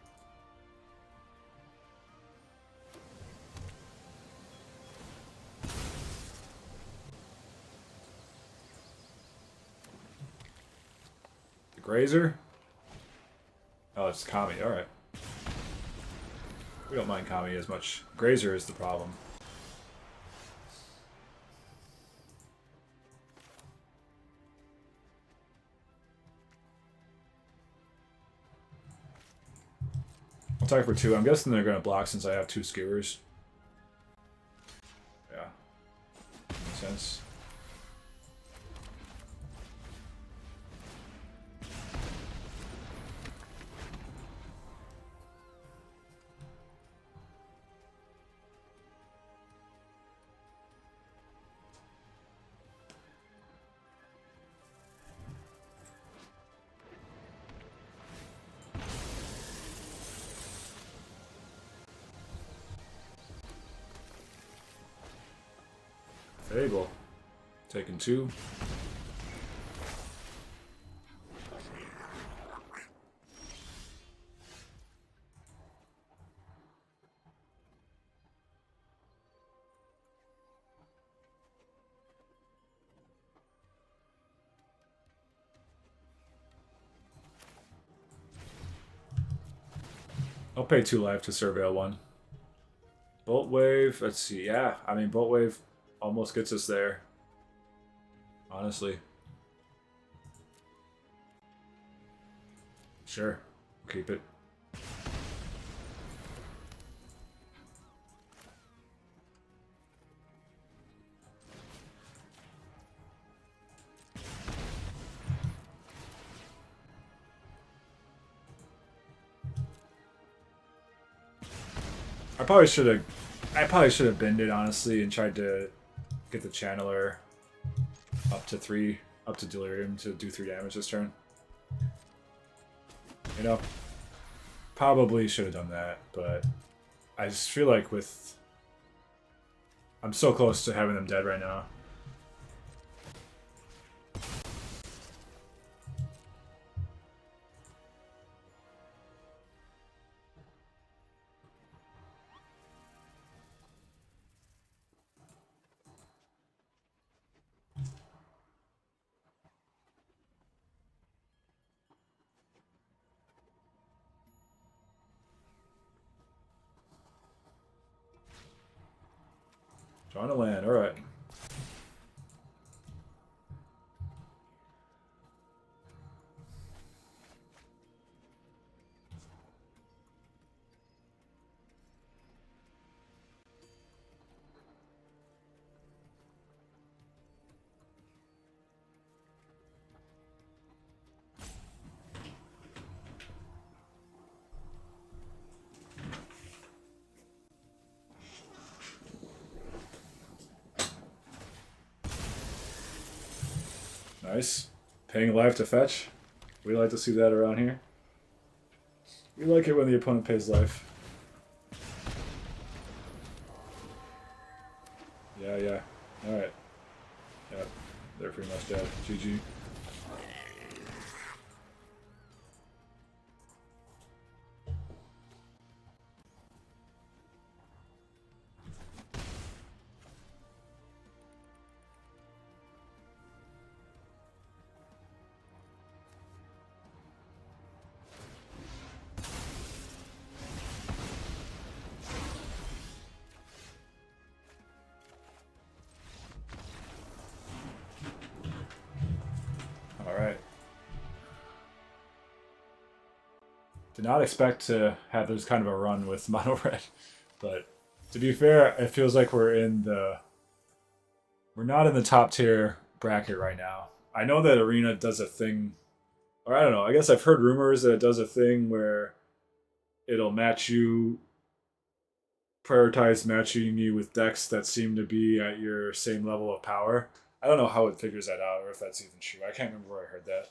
A: The Grazer? Oh, it's Kami. Alright. We don't mind Kami as much. Grazer is the problem. I'll attack for 2. I'm guessing they're going to block since I have 2 skewers. Yeah. Makes sense. Fable. Taking 2. I'll pay 2 life to Surveil 1. Bolt Wave, let's see. Yeah, I mean, Bolt Wave almost gets us there. Honestly. Sure. Keep it. I probably should have binned it, honestly, and tried to get the Channeler up to 3, up to Delirium to do 3 damage this turn. You know, probably should have done that, but I just feel like I'm so close to having them dead right now. Drawing a land, alright. Nice. Paying life to fetch. We like to see that around here. We like it when the opponent pays life. Yeah. Alright. Yep. They're pretty much dead. GG. Did not expect to have this kind of a run with mono red, but to be fair, it feels like we're not in the top tier bracket right now. I know that Arena does a thing, or I don't know. I guess I've heard rumors that it does a thing where it'll prioritize matching you with decks that seem to be at your same level of power. I don't know how it figures that out, or if that's even true. I can't remember where I heard that.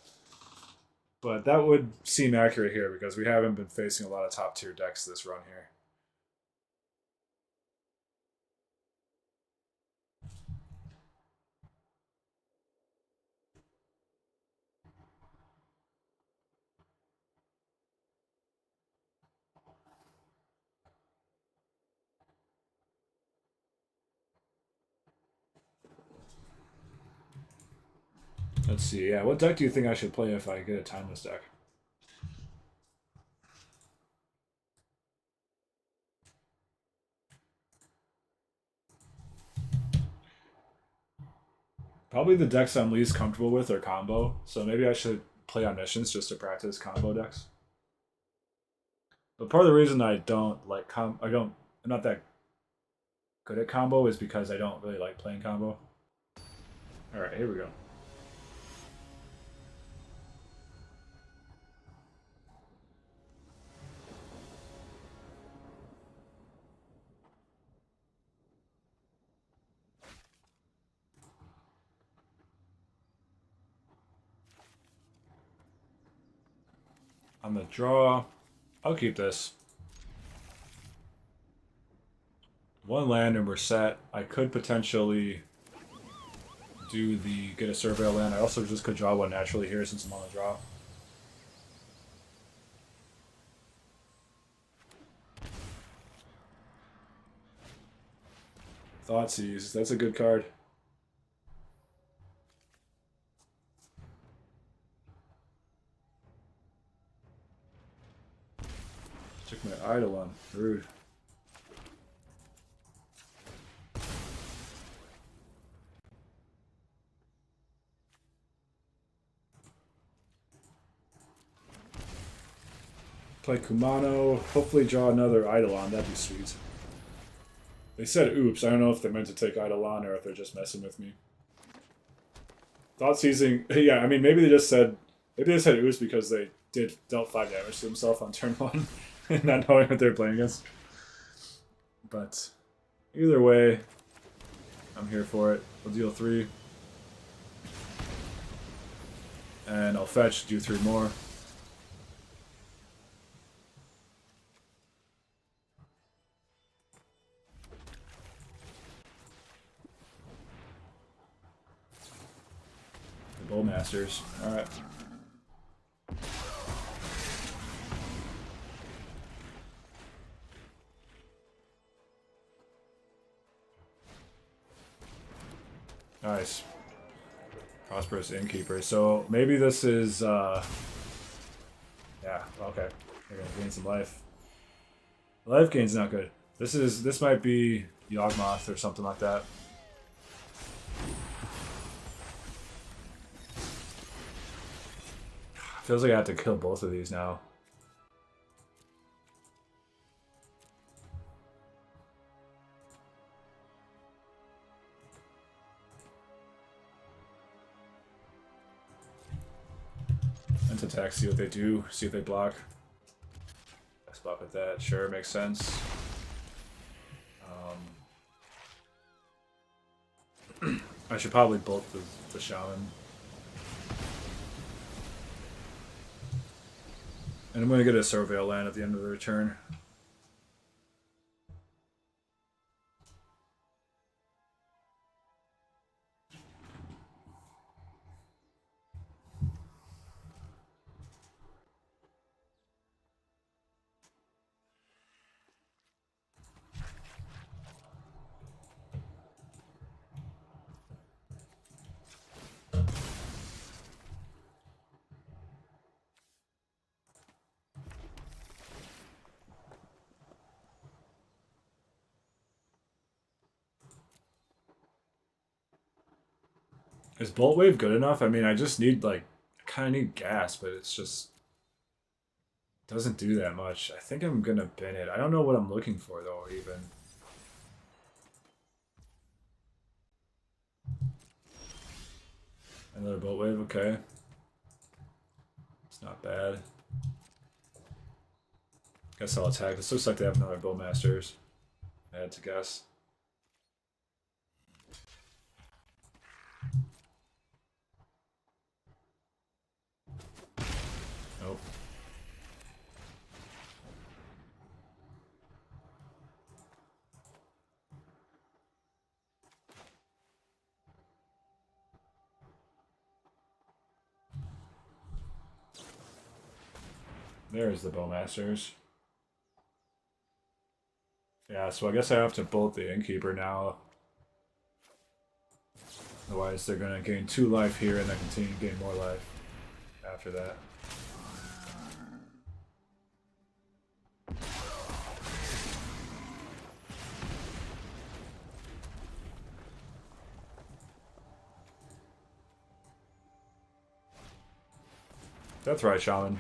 A: But that would seem accurate here because we haven't been facing a lot of top tier decks this run here. Let's see. Yeah, what deck do you think I should play if I get a timeless deck? Probably the decks I'm least comfortable with are combo, so maybe I should play Omniscience just to practice combo decks. But part of the reason I don't like I'm not that good at combo is because I don't really like playing combo. All right, here we go. On the draw, I'll keep this. One land and we're set. I could potentially do the get a Surveil land. I also just could draw one naturally here since I'm on the draw. Thoughtseize, that's a good card. Took my Eidolon. Rude. Play Kumano. Hopefully draw another Eidolon. That'd be sweet. They said oops. I don't know if they meant to take Eidolon or if they're just messing with me. Thoughtseizing. Yeah, I mean, maybe they said oops because they dealt 5 damage to themselves on turn 1 and not knowing what they're playing against. But either way, I'm here for it. We'll deal 3. And I'll fetch, do 3 more. The Bowmasters. Alright. Nice. Prosperous Innkeeper. So maybe this is yeah, okay. They're gonna gain some life. Life gain's not good. This might be Yawgmoth or something like that. Feels like I have to kill both of these now. Let's attack, see what they do, see if they block. Let's block with that, sure, makes sense. I should probably bolt the Shaman. And I'm going to get a Surveil land at the end of the return. Is Bolt Wave good enough? I mean, I just need, like, I kind of need gas, but it's just doesn't do that much. I think I'm going to bin it. I don't know what I'm looking for, though, even. Another Bolt Wave, okay. It's not bad. Guess I'll attack. This looks like they have another Bowmasters. I had to guess. Nope. There's the Bowmasters. Yeah, so I guess I have to bolt the Innkeeper now. Otherwise, they're going to gain 2 life here and then continue to gain more life after that. That's right, Shaman.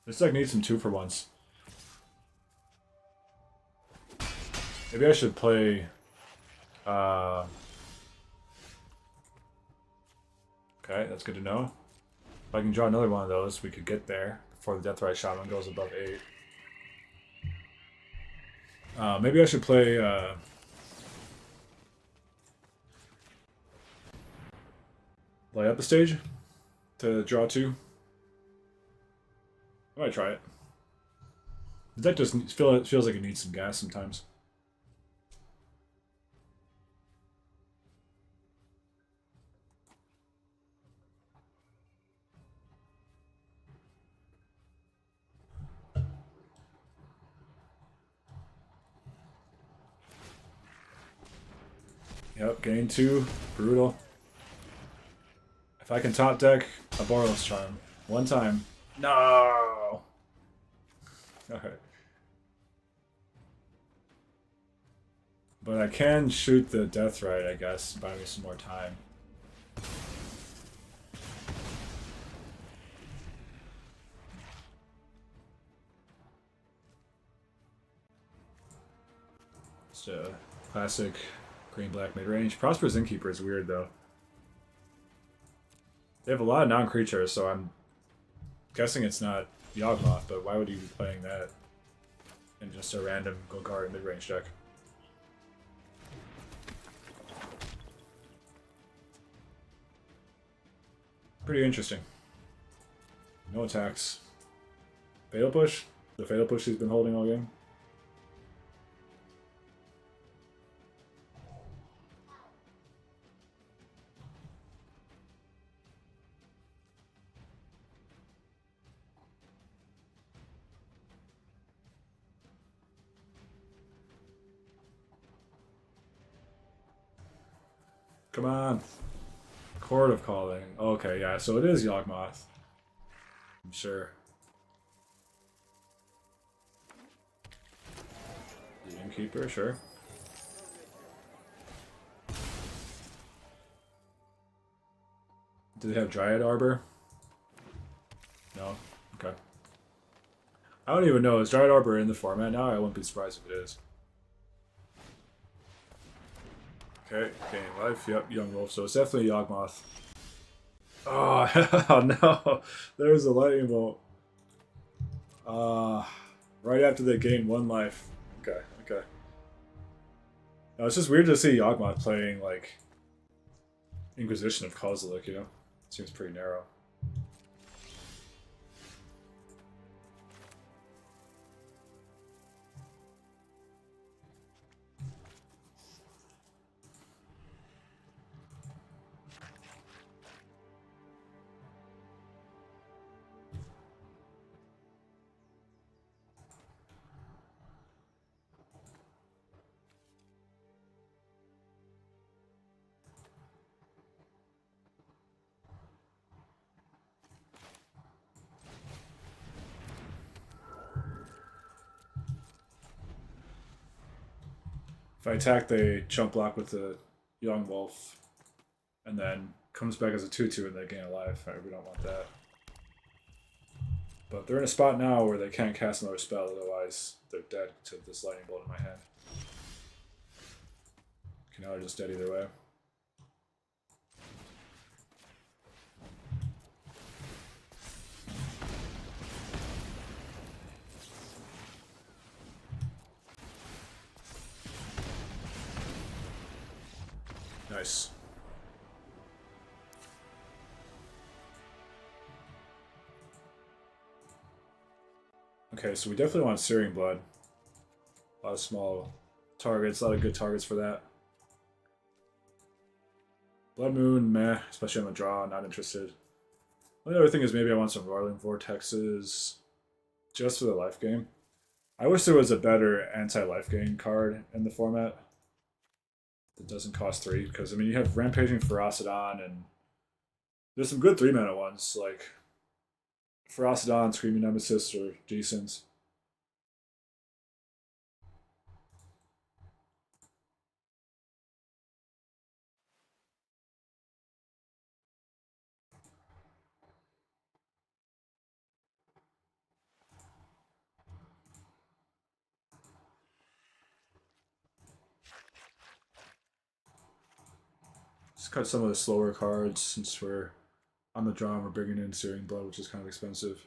A: This deck needs some 2-for-1s. Maybe I should play... Okay, that's good to know. If I can draw another one of those, we could get there before the Deathrite Shaman goes above 8. Maybe I should play... Light up the stage to draw 2. I might try it. The deck just feels like it needs some gas sometimes. Yep, gain 2. Brutal. If I can top deck a Boros Charm one time. No! Alright. But I can shoot the Deathrite, I guess, buy me some more time. Just a classic green-black mid-range. Prosperous Innkeeper is weird, though. They have a lot of non-creatures, so I'm guessing it's not Yawgmoth, but why would you be playing that in just a random Golgari mid-range deck? Pretty interesting. No attacks. Fatal Push? The Fatal Push he's been holding all game? Come on. Chord of Calling. Okay, yeah, so it is Yawgmoth. I'm sure. The Innkeeper, sure. Do they have Dryad Arbor? No? Okay. I don't even know. Is Dryad Arbor in the format now? I wouldn't be surprised if it is. Okay, gaining life. Yep, Young Wolf. So it's definitely Yawgmoth. Oh, hell no. There's a lightning bolt. Right after they gain 1 life. Okay, okay. Now, it's just weird to see Yawgmoth playing, like, Inquisition of Kozilek, you know? Seems pretty narrow. If I attack, they chump block with the Young Wolf, and then comes back as a 2/2 and they gain a life. Right, we don't want that. But they're in a spot now where they can't cast another spell, otherwise they're dead to this lightning bolt in my hand. Okay, now they're just dead either way. Nice. Okay, so we definitely want Searing Blood. A lot of small targets, a lot of good targets for that. Blood Moon, meh, especially on the draw, not interested. The other thing is maybe I want some Roiling Vortexes just for the life game. I wish there was a better anti-life gain card in the format that doesn't cost 3, because I mean you have Rampaging Ferocidon and there's some good 3-mana ones like Ferocidon, Screaming Nemesis are decent. Just cut some of the slower cards since we're on the draw and we're bringing in Searing Blood, which is kind of expensive.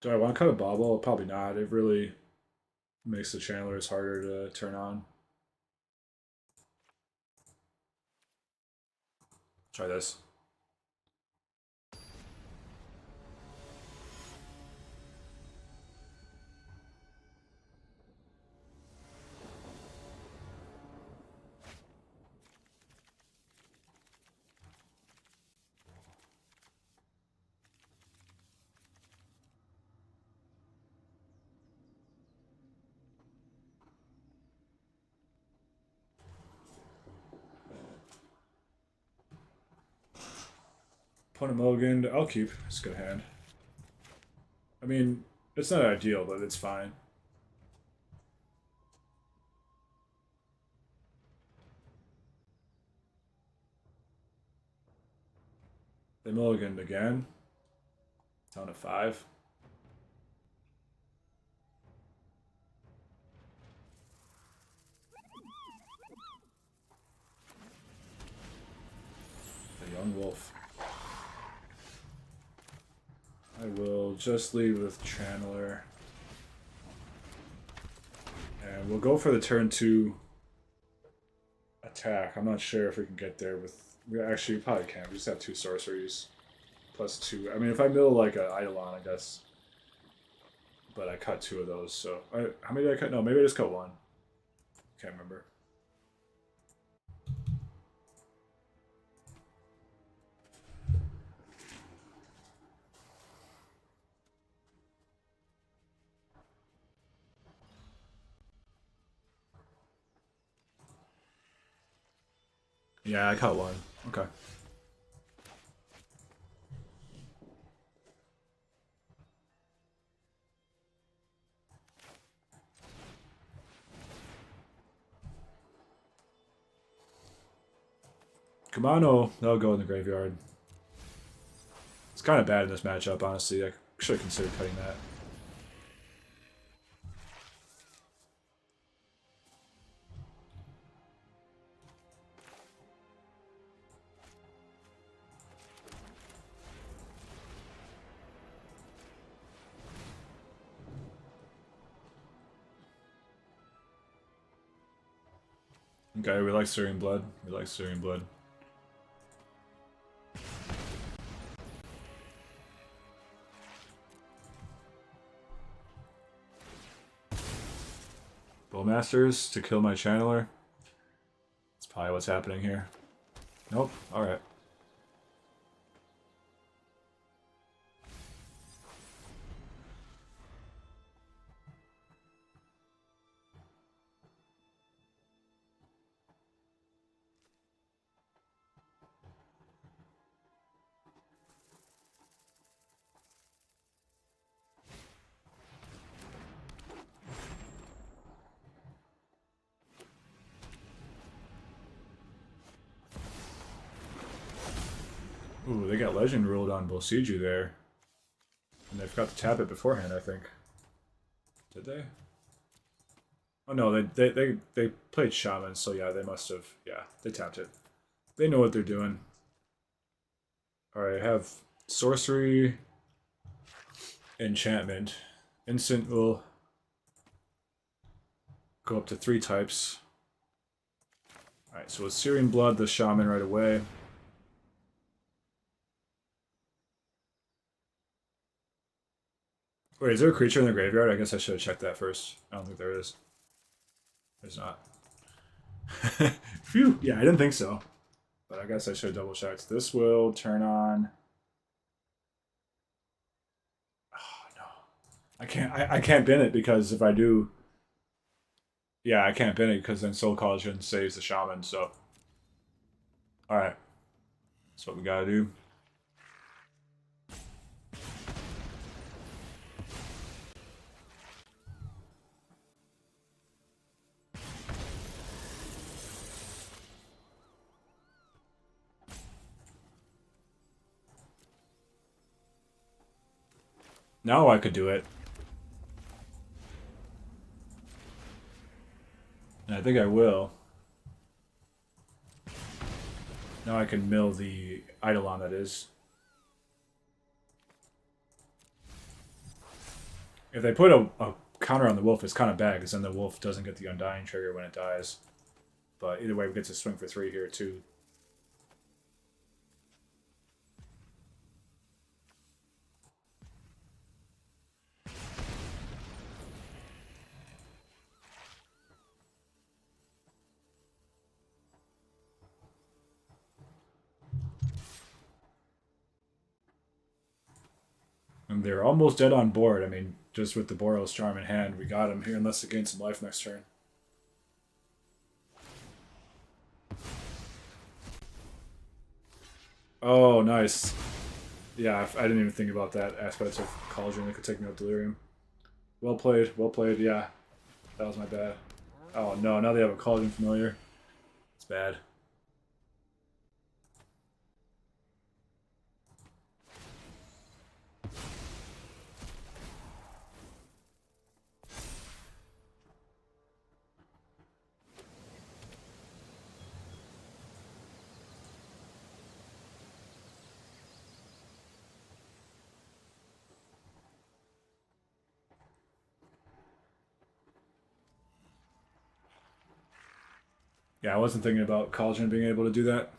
A: Do I want to cut a Bobble? Probably not. It really makes the channelers harder to turn on. Try this. Opponent mulligan. I'll keep. It's a good hand. I mean, it's not ideal, but it's fine. They mulliganed again. Down to 5. The Young Wolf. I will just leave with Channeler. And we'll go for the turn 2 attack. I'm not sure if we can get there with... We actually probably can. We just have 2 sorceries. Plus 2. I mean, if I mill like an Eidolon, I guess. But I cut 2 of those, so... how many did I cut? No, maybe I just cut 1. Can't remember. Yeah, I cut 1. Okay. Kumano, that'll go in the graveyard. It's kind of bad in this matchup, honestly. I should have considered cutting that. Okay, we like Searing Blood. We like Searing Blood. Bowmasters to kill my Channeler. That's probably what's happening here. Nope. Alright. Ooh, they got Legend ruled on Bolseiju there. And they forgot to tap it beforehand, I think. Did they? Oh no, they played Shaman, so yeah, they must have. Yeah, they tapped it. They know what they're doing. Alright, I have Sorcery, Enchantment. Instant will go up to 3 types. Alright, so with Searing Blood, the Shaman right away. Wait, is there a creature in the graveyard? I guess I should have checked that first. I don't think there is. There's not. Phew. Yeah, I didn't think so. But I guess I should have double checked. This will turn on. Oh no. I can't bin it because if I do, yeah, I can't bin it because then Soul Collagen saves the shaman, so alright. That's what we gotta do. Now I could do it. And I think I will. Now I can mill the Eidolon, that is. If they put a counter on the wolf, it's kind of bad, because then the wolf doesn't get the Undying trigger when it dies. But either way, we get to swing for 3 here, too. And they're almost dead on board. I mean, just with the Boros Charm in hand, we got him here unless they gain some life next turn. Oh, nice. Yeah, I didn't even think about that aspect of Cauldron that could take me out Delirium. Well played, yeah. That was my bad. Oh no, now they have a Cauldron Familiar. It's bad. Yeah, I wasn't thinking about Cauldron being able to do that.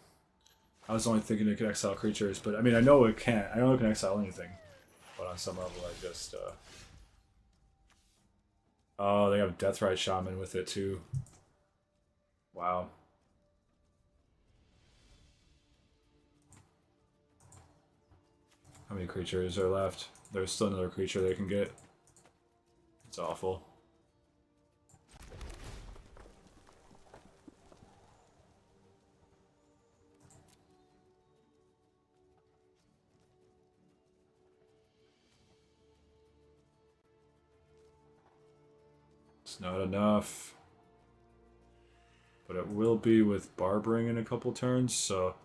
A: I was only thinking it could exile creatures, but I mean, I know it can't. I know it can exile anything. But on some level, I just... Oh, they have Deathrite Shaman with it, too. Wow. How many creatures are left? There's still another creature they can get. It's awful. It's not enough. But it will be with Barbering in a couple turns, so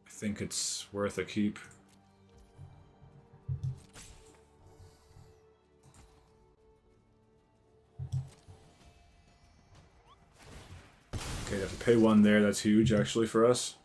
A: I think it's worth a keep. Okay, you have to pay 1 there. That's huge, actually, for us.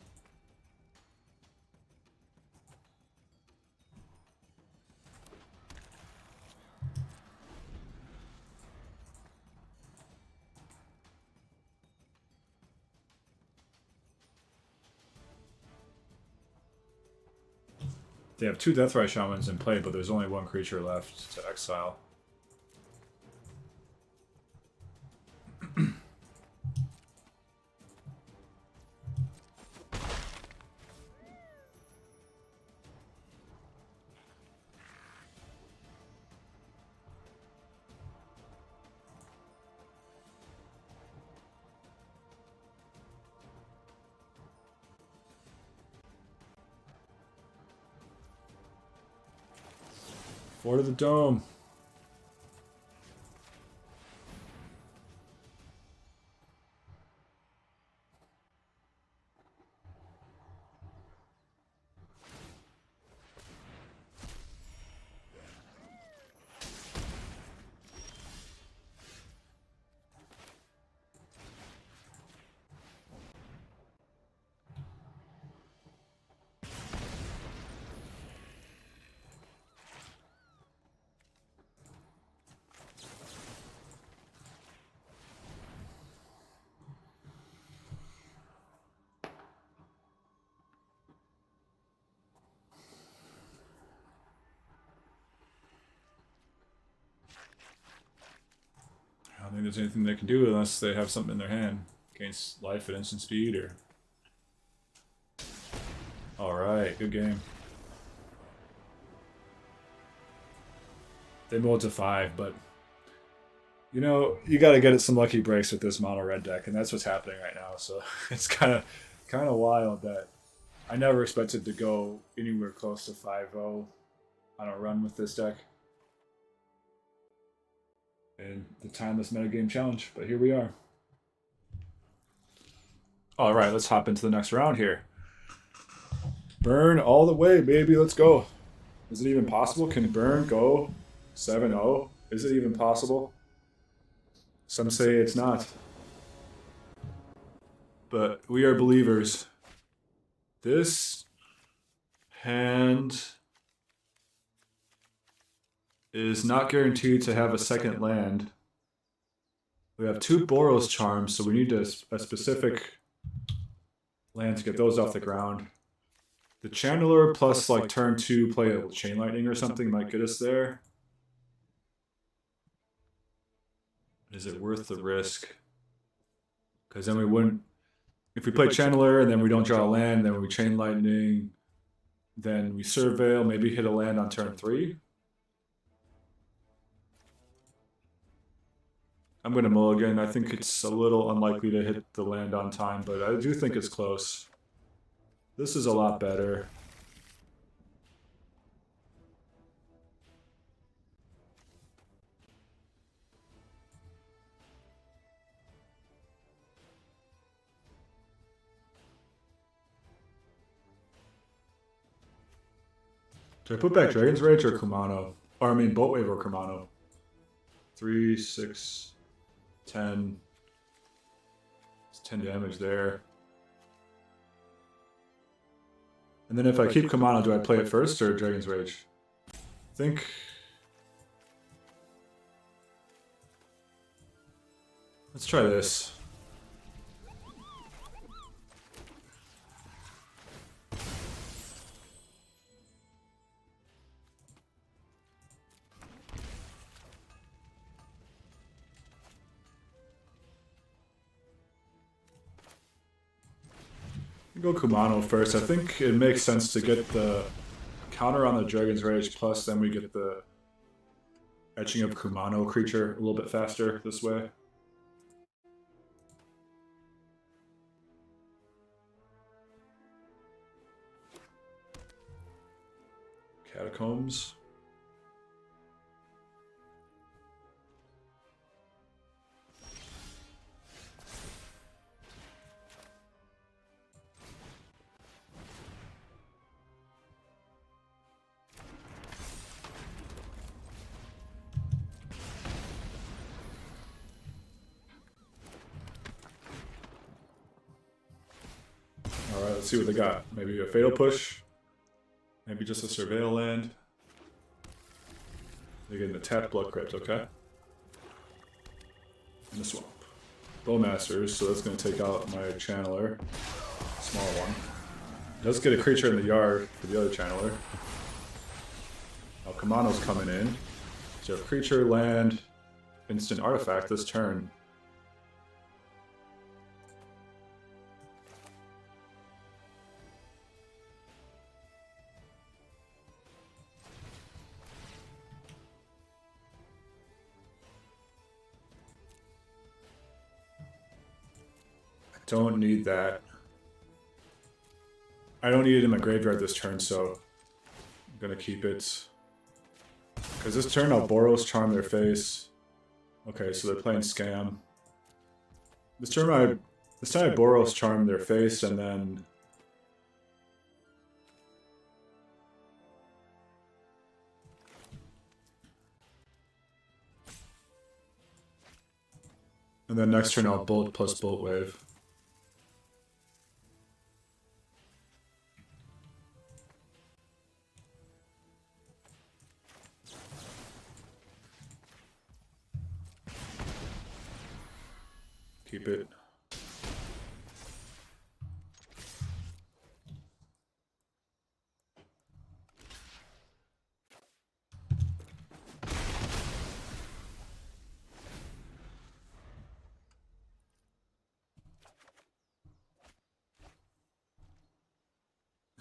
A: They have 2 Deathrite Shamans in play, but there's only 1 creature left to exile. Fort of the Dome. don't think there's anything they can do unless they have something in their hand. Against life at instant speed or... Alright, good game. They mulled to 5, but... You know, you gotta get some lucky breaks with this mono red deck, and that's what's happening right now, so it's kind of wild that I never expected to go anywhere close to 5-0 on a run with this deck. And the timeless metagame challenge, but here we are. Alright, let's hop into the next round here. Burn all the way, baby, let's go. Is it even possible? Can Burn go 7-0? Is it even possible? Some say it's not. But we are believers. This hand is not guaranteed to have a second land. We have 2 Boros charms, so we need a specific land to get those off the ground. The Channeler plus like turn 2 play a Chain Lightning or something might get us there. Is it worth the risk? Because then we wouldn't... If we play Channeler and then we don't draw a land, then we Chain Lightning, then we Surveil, maybe hit a land on turn 3. I'm going to mulligan. I think it's a little unlikely to hit the land on time, but I do think it's close. This is a lot better. Should I put back Dragon's Rage or Kumano? Or I mean Boatwave or Kumano? 3, 6, 10. It's 10 damage there. And then if I keep Kumano, do I play it first or Dragon's Rage? I think... Let's try this. Go Kumano first. I think it makes sense to get the counter on the Dragon's Rage, plus then we get the etching of Kumano creature a little bit faster this way. Catacombs. Alright, let's see what they got. Maybe a Fatal Push. Maybe just a Surveil land. They get an attack Blood Crypt, okay? And the Swamp. Bowmasters, so that's going to take out my Channeler. Small one. Does get a creature in the yard for the other Channeler. Now Kumano's coming in. So creature, land, instant artifact this turn. Don't need that. I don't need it in my graveyard this turn, so I'm gonna keep it. Because this turn I'll Boros Charm their face. Okay, so they're playing Scam. This time I Boros Charm their face and then next turn I'll Bolt plus Bolt Wave. Keep it.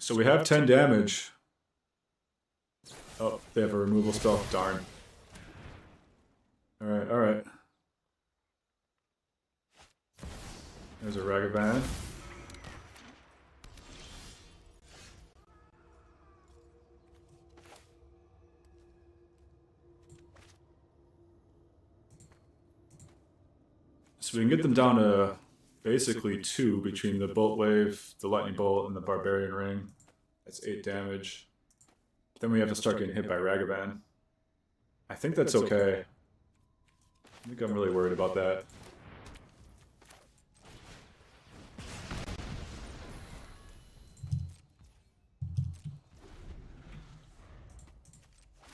A: So we have 10 damage. Oh, they have a removal spell. Darn. Alright, alright. There's a Ragavan. So we can get them down to basically 2 between the Bolt Wave, the Lightning Bolt, and the Barbarian Ring. That's 8 damage. Then we have to start getting hit by Ragavan. I think that's okay. I think I'm really worried about that.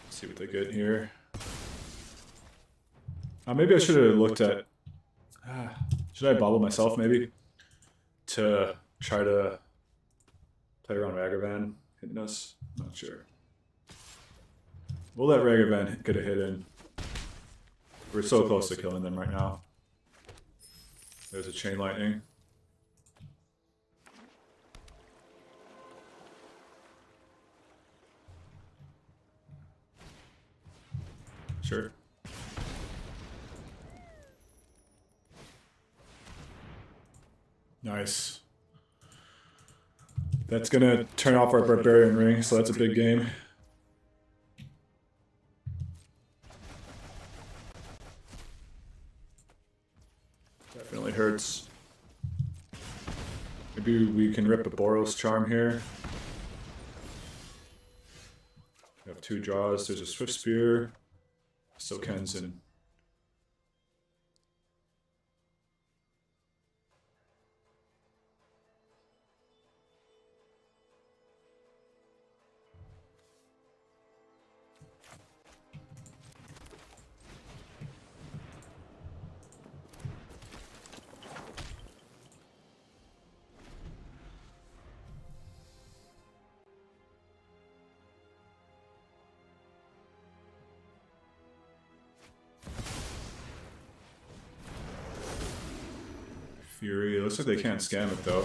A: Let's see what they get here. Maybe I should have looked at... should I bobble myself, maybe? To try to play around Ragavan hitting us? Not sure. We'll let Ragavan get a hit in. We're so close to killing them right now. There's a Chain Lightning. Sure. Nice. That's gonna turn off our Barbarian Ring, so that's a big game. Definitely hurts. Maybe we can rip a Boros Charm here. We have 2 draws. There's a Swift Spear. So Kenzen. Fury. It looks like they can't scam it though.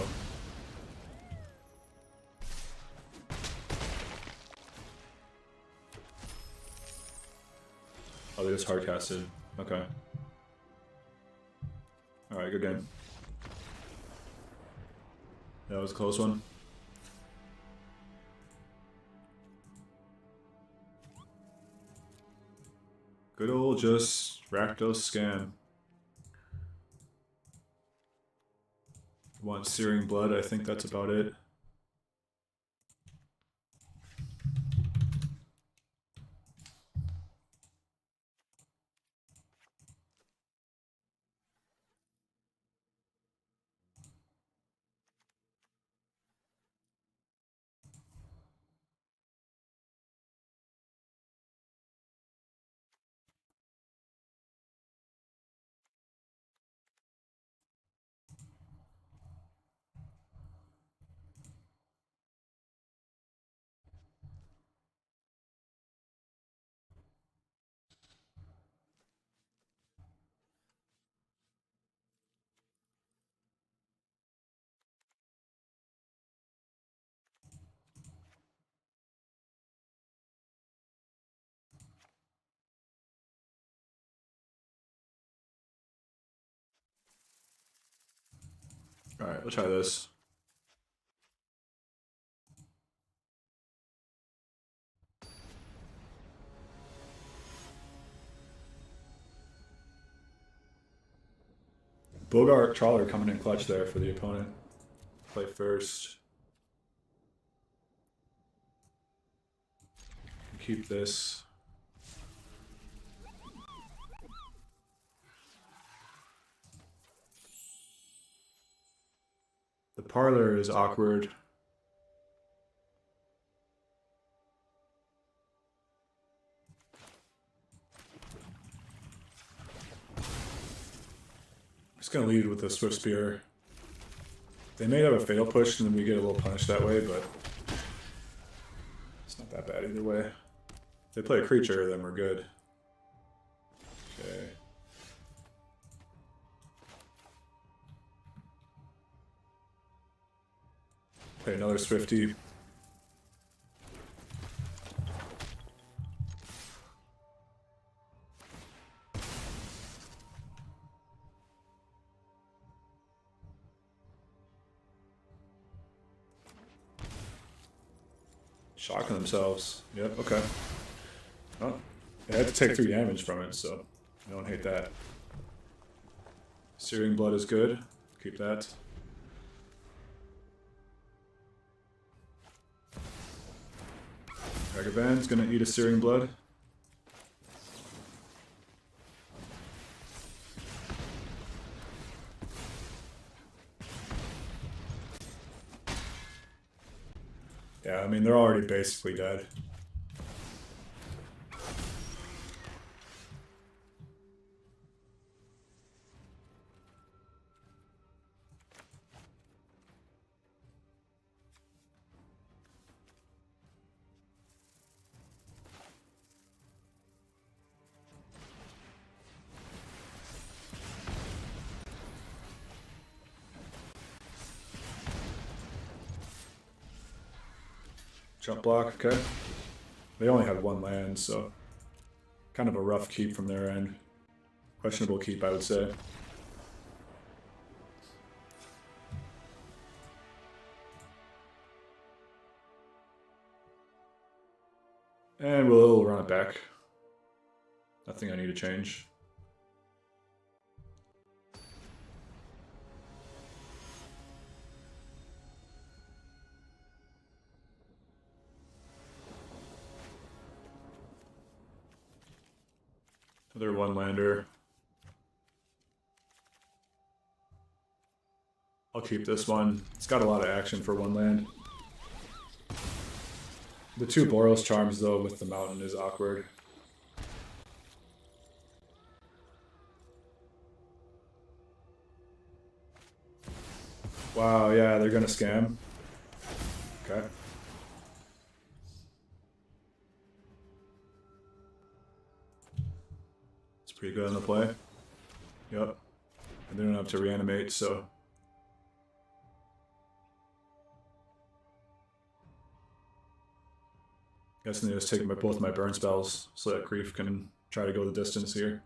A: Oh, they just hardcasted. Okay. Alright, good game. That was a close one. Good old just Rakdos scam. Want Searing Blood, I think that's about it. Alright, we'll try this. Bogart Trawler coming in clutch there for the opponent. Play first. Keep this. The parlor is awkward. Just gonna lead with the Swift Spear. They may have a Fatal Push and then we get a little punished that way, but it's not that bad either way. If they play a creature, then we're good. Okay. Play another Swifty. Shocking themselves. Yep, okay. Oh, they had to take 3 damage from it, so I don't hate that. Searing Blood is good. Keep that. Dragaband's gonna eat a Searing Blood. Yeah, I mean, they're already basically dead. Jump block, okay. They only had 1 land, so kind of a rough keep from their end. Questionable keep, I would say. And we'll run it back. Nothing I need to change. Another 1-lander. I'll keep this one. It's got a lot of action for 1 land. The 2 Boros charms, though, with the mountain is awkward. Wow, yeah, they're gonna scam. Okay. It's pretty good on the play. Yep. And they don't have to reanimate, so... Guessing they just take both my burn spells so that Grief can try to go the distance here.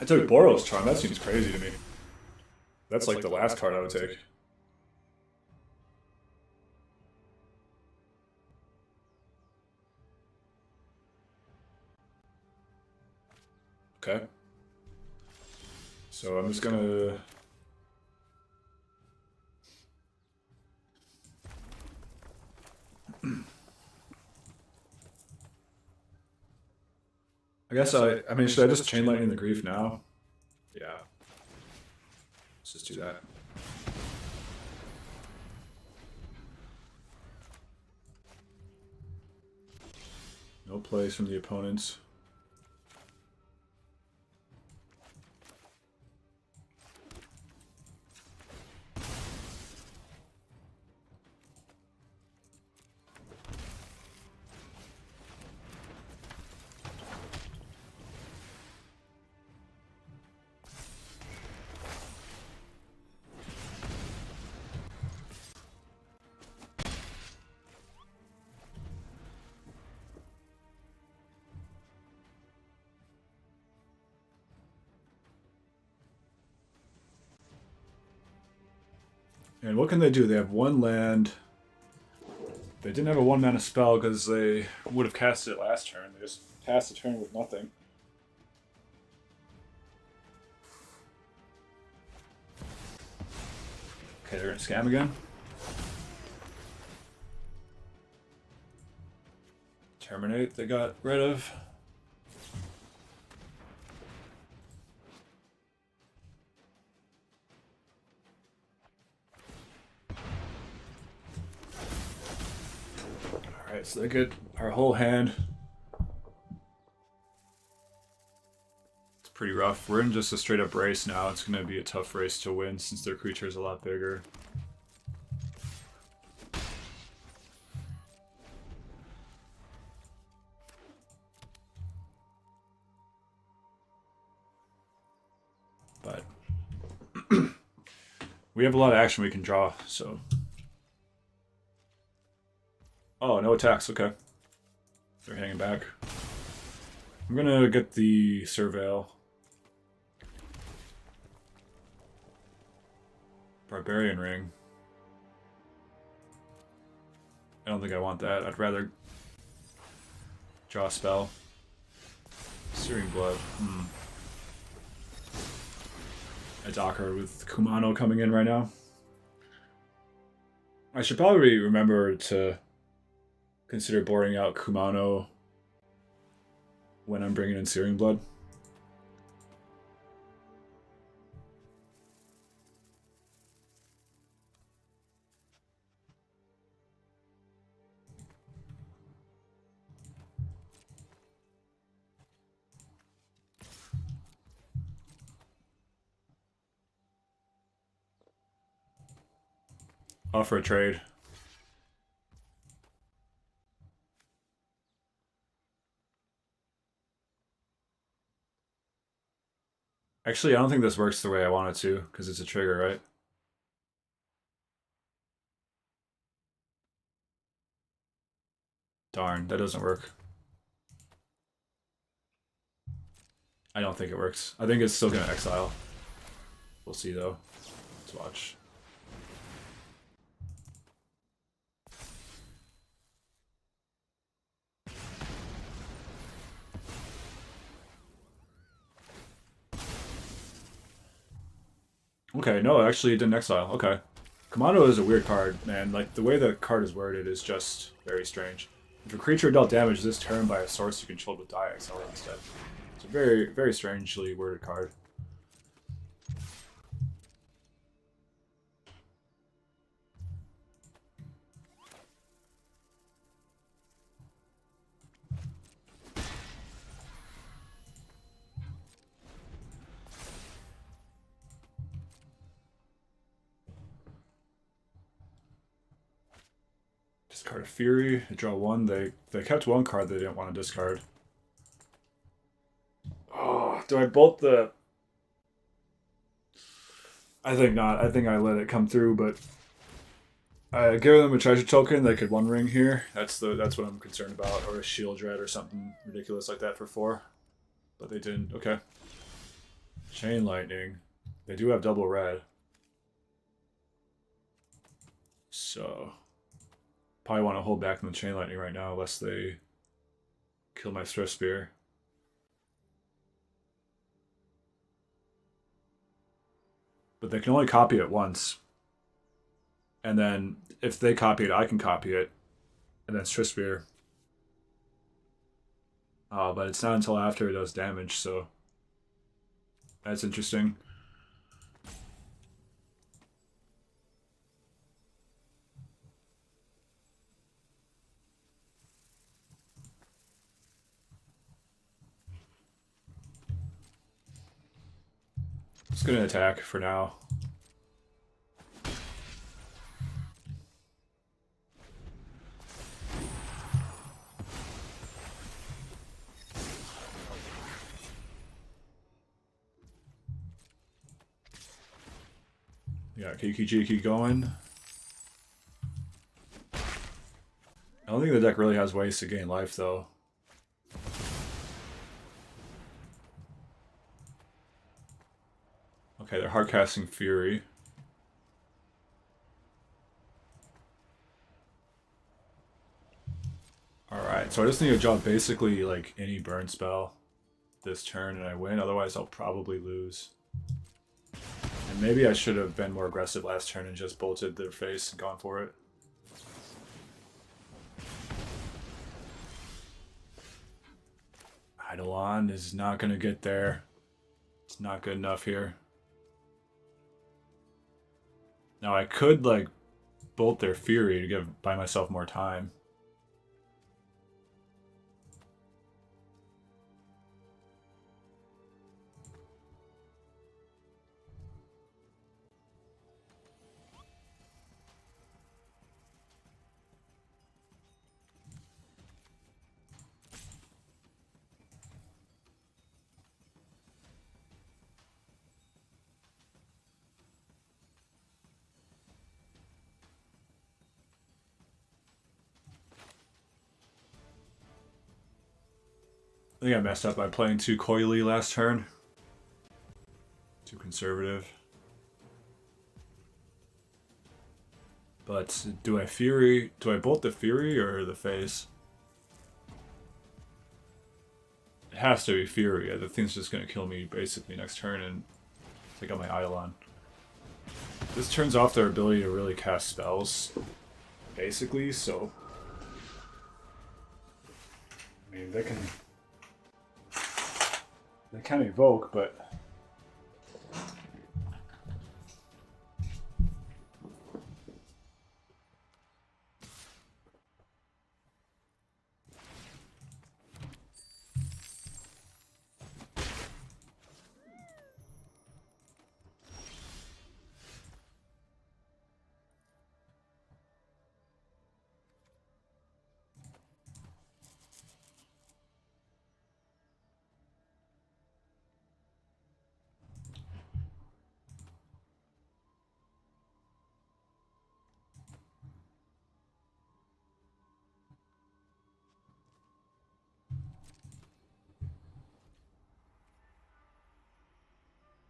A: I took Boros Charm, that seems crazy to me. That's like the last card I would take. Okay. So I'm just gonna... I guess I mean, should I just Chain Lightning the Grief now? Yeah. Let's just do that. No plays from the opponents. And what can they do? They have 1 land. They didn't have a 1-mana spell because they would have cast it last turn. They just passed the turn with nothing. Okay, they're gonna scam again. Terminate, they got rid of. Alright, so they get our whole hand. It's pretty rough. We're in just a straight up race now. It's going to be a tough race to win since their creature is a lot bigger. But we have a lot of action we can draw, so... Oh, no attacks, okay. They're hanging back. I'm gonna get the Surveil. Barbarian Ring. I don't think I want that. I'd rather draw a spell. Searing Blood. A Docker with Kumano coming in right now. I should probably remember to consider boarding out Kumano when I'm bringing in Searing Blood. Offer a trade. Actually, I don't think this works the way I want it to, because it's a trigger, right? Darn, that doesn't work. I don't think it works. I think it's still gonna exile. We'll see though. Let's watch. Okay, no, actually it didn't exile. Okay. Kumano is a weird card, man. Like, the way the card is worded is just very strange. If a creature dealt damage this turn by a source you controlled with die, exile it instead. It's a very, very strangely worded card. Discard a Fury, they draw one. They kept one card they didn't want to discard. Oh, do I bolt the... I think not. I think I let it come through, but I give them a treasure token. They could one ring here. That's what I'm concerned about, or a shield dread or something ridiculous like that for 4. But they didn't. Okay. Chain Lightning. They do have double red. So probably want to hold back on the Chain Lightning right now, unless they kill my Thrift Spear. But they can only copy it once. And then if they copy it, I can copy it. And then Thrift Spear. But it's not until after it does damage, so that's interesting. Just gonna attack for now. Yeah, Kiki going. I don't think the deck really has ways to gain life, though. Okay, they're hardcasting Fury. Alright, so I just need to draw basically like any burn spell this turn and I win, otherwise I'll probably lose. And maybe I should have been more aggressive last turn and just bolted their face and gone for it. Eidolon is not going to get there. It's not good enough here. Now I could like bolt their Fury to buy myself more time. think I messed up by playing too coyly last turn. Too conservative. But do I Fury? Do I bolt the Fury or the Face? It has to be Fury. The thing's just gonna kill me basically next turn and take out my Eidolon. This turns off their ability to really cast spells, basically, so... I mean, they can evoke, but...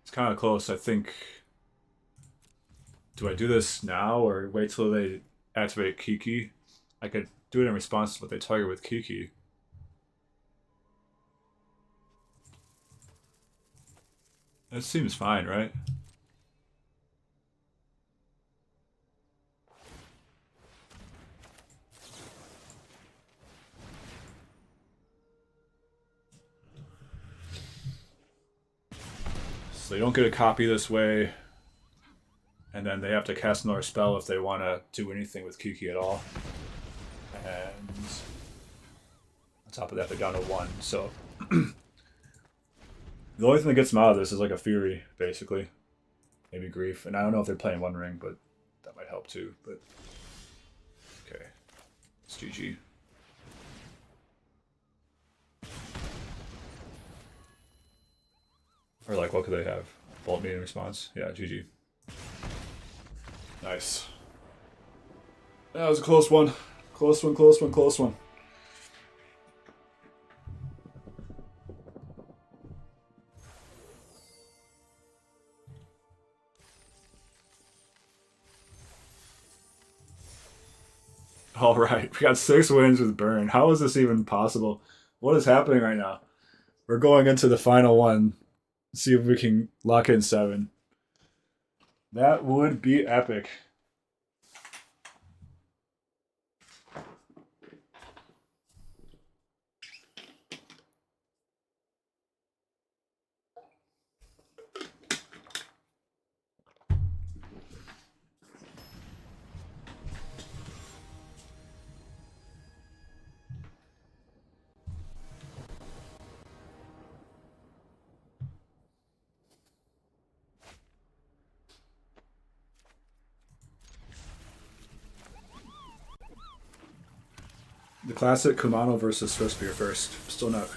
A: It's kind of close, I think. Do I do this now or wait till they activate Kiki? I could do it in response to what they target with Kiki. That seems fine, right? So they don't get a copy this way. And then they have to cast another spell if they want to do anything with Kiki at all. And on top of that, they're down to 1. So the only thing that gets them out of this is like a Fury, basically. Maybe Grief. And I don't know if they're playing One Ring, but that might help too. But okay. It's GG. Or like, what could they have? Bolt me in response? Yeah, GG. Nice. That was a close one. Close one, close one, close one. All right, we got 6 wins with Burn. How is this even possible? What is happening right now? We're going into the final one. See if we can lock in 7. That would be epic. The classic Kumano versus Swiftspear first. Still not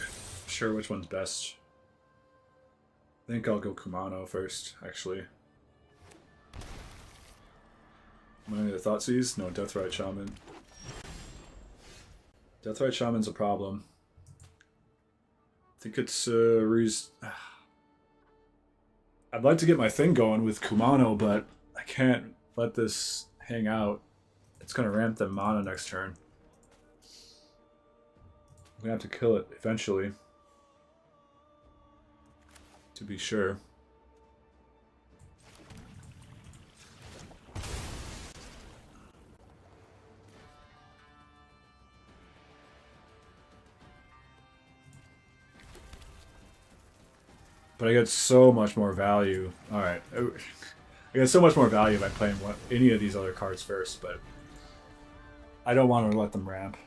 A: sure which one's best. I think I'll go Kumano first, actually. Am I the Thoughtseize? No, Deathrite Shaman. Deathrite Shaman's a problem. I think it's I'd like to get my thing going with Kumano, but I can't let this hang out. It's gonna ramp them mana next turn. I'm gonna have to kill it eventually. To be sure. But I get so much more value. Alright. I get so much more value by playing any of these other cards first, but I don't want to let them ramp.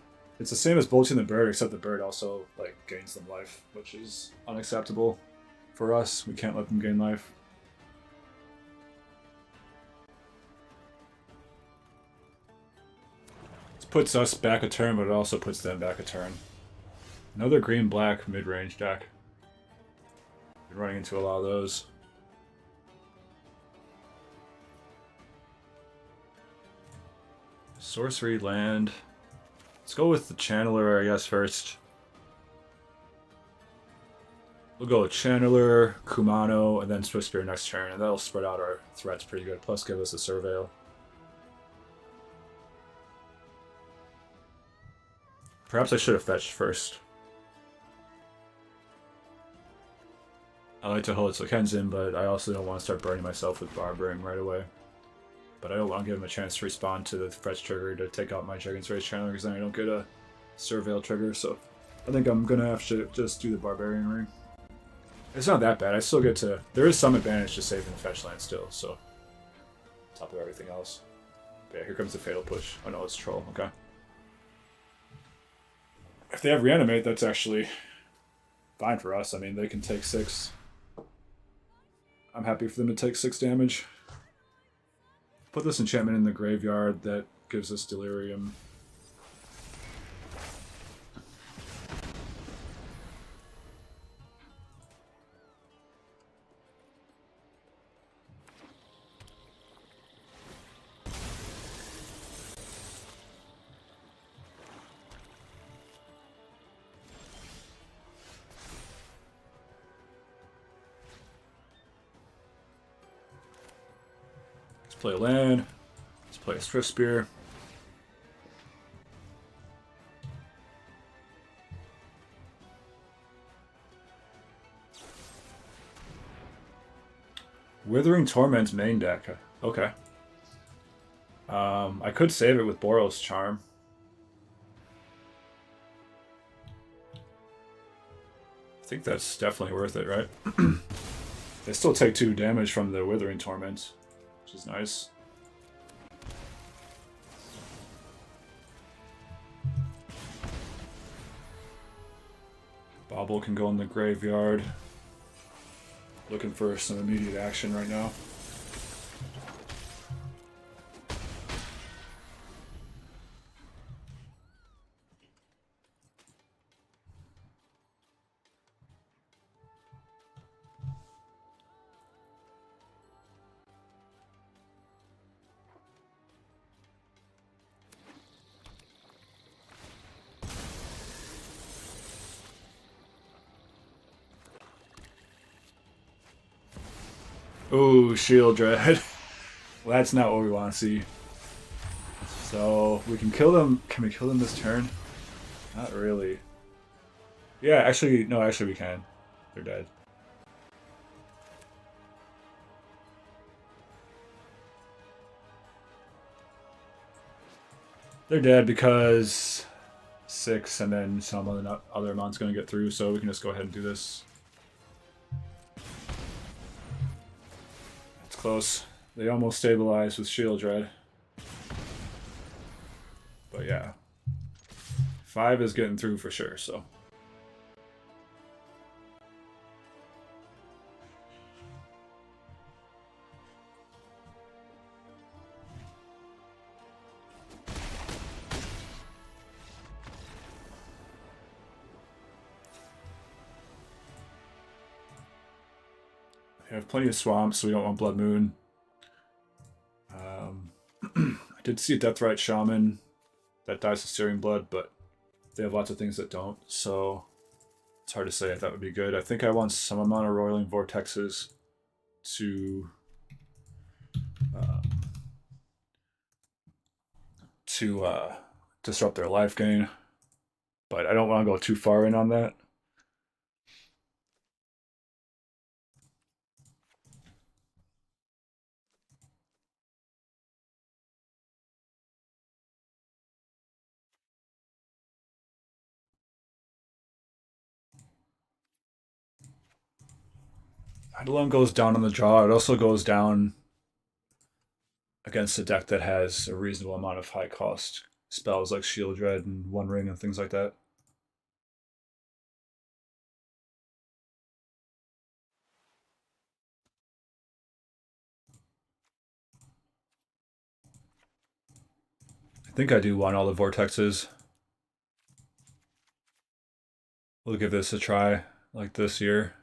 A: It's the same as bolting the bird, except the bird also like gains them life, which is unacceptable for us. We can't let them gain life. This puts us back a turn, but it also puts them back a turn. Another green-black mid-range deck. Been running into a lot of those. Sorcery land. Let's go with the Channeler, I guess, first. We'll go with Channeler, Kumano, and then Swift Spear next turn, and that'll spread out our threats pretty good. Plus, give us a Surveil. Perhaps I should have fetched first. I like to hold it to Kenzin, but I also don't want to start burning myself with Barbering right away. But I don't want to give him a chance to respond to the fetch trigger to take out my Dragon's Rage Channeler, because then I don't get a Surveil trigger, so I think I'm going to have to just do the Barbarian Ring. It's not that bad. I still get to... There is some advantage to saving the fetch land still, so... On top of everything else. But yeah, here comes the Fatal Push. Oh no, it's Troll. Okay. If they have Reanimate, that's actually fine for us. I mean, they can take 6. I'm happy for them to take 6 damage. Put this enchantment in the graveyard that gives us Delirium. Play a land. Let's play a Swift Spear. Withering Torment main deck. Okay. I could save it with Boros Charm. I think that's definitely worth it, right? They still take 2 damage from the Withering Torment, which is nice. Bobble can go in the graveyard. Looking for some immediate action right now. Ooh, Shield Dread. Well, that's not what we want to see. So, we can kill them. Can we kill them this turn? Not really. Yeah, actually, no, actually we can. They're dead. They're dead because 6 and then some other amount's going to get through, so we can just go ahead and do this. It's close. They almost stabilized with Shield Dread. But yeah. 5 is getting through for sure, so. We have plenty of swamps, so we don't want Blood Moon. I did see a Deathrite Shaman that dies to Searing Blood, but they have lots of things that don't, so it's hard to say if that would be good. I think I want some amount of Roiling Vortexes to disrupt their life gain, but I don't want to go too far in on that. Eidolon goes down on the draw. It also goes down against a deck that has a reasonable amount of high cost spells like Shield Dread and One Ring and things like that. I think I do want all the Vortexes. We'll give this a try like this year.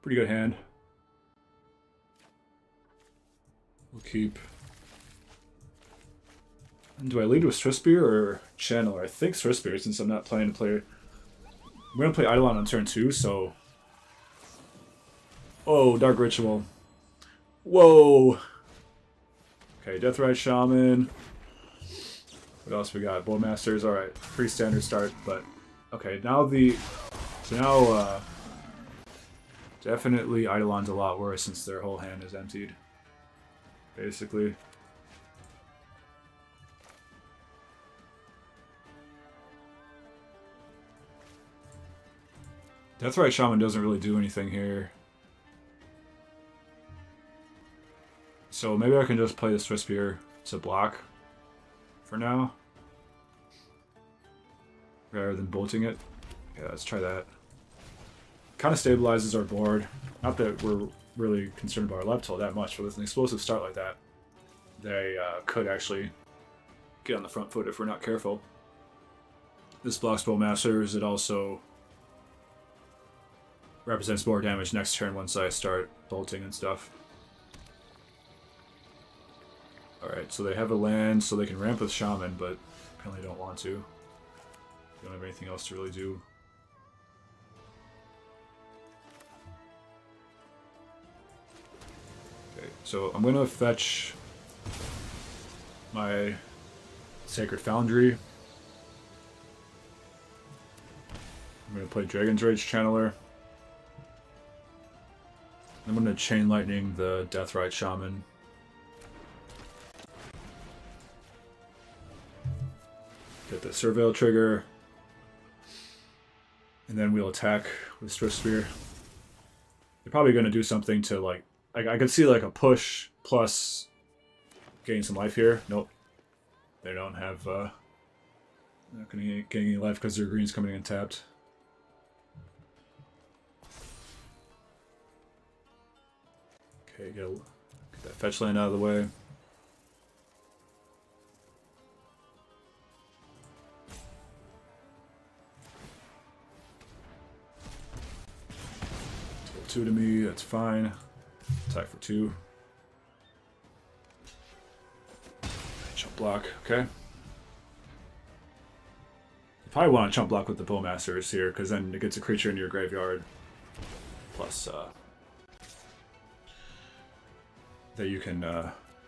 A: Pretty good hand. We'll keep. And do I lead with Swiftspear or Channeler? I think Swiftspear, since I'm not planning to play. I'm going to play Eidolon on turn 2, so. Oh, Dark Ritual. Whoa! Okay, Deathrite Shaman. What else we got? Bowmasters, alright. Pretty standard start, but. Okay, now the. So now, definitely Eidolon's a lot worse since their whole hand is emptied. Basically. Deathrite Shaman doesn't really do anything here. So maybe I can just play the Swiftspear to block for now. Rather than bolting it. Yeah, let's try that. Kind of stabilizes our board. Not that we're really concerned about our left toe that much, but with an explosive start like that, they could actually get on the front foot if we're not careful. This blocks Bowmasters. It also represents more damage next turn once I start bolting and stuff. Alright, so they have a land, so they can ramp with Shaman, but apparently don't want to. They don't have anything else to really do. Okay, so I'm going to fetch my Sacred Foundry. I'm going to play Dragon's Rage Channeler. I'm going to Chain Lightning the Deathrite Shaman. Get the Surveil trigger. And then we'll attack with Swiftspear. They're probably going to do something to, like... I could see, like, a push plus gain some life here. Nope. They don't have... not going to gain any life because their green's coming in tapped. Okay, get that fetch land out of the way. Deal 2 to me, that's fine. Attack for 2. Chump block, okay. You probably want to chump block with the Bowmasters here, because then it gets a creature into your graveyard. Plus, that you can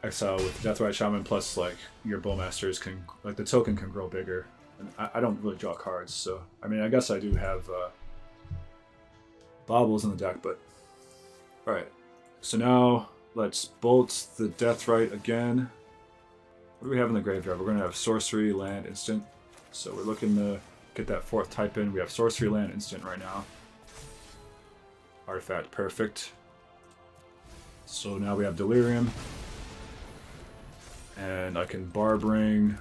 A: exile with Deathrite Shaman, plus like your Bowmasters can, like the token can grow bigger. And I don't really draw cards, so I mean I guess I do have baubles in the deck, but alright. So now let's bolt the Deathrite again. What do we have in the graveyard? We're gonna have sorcery, land, instant. So we're looking to get that 4th type in. We have sorcery, land, instant right now. Artifact, perfect. So now we have Delirium. And I can Barbring.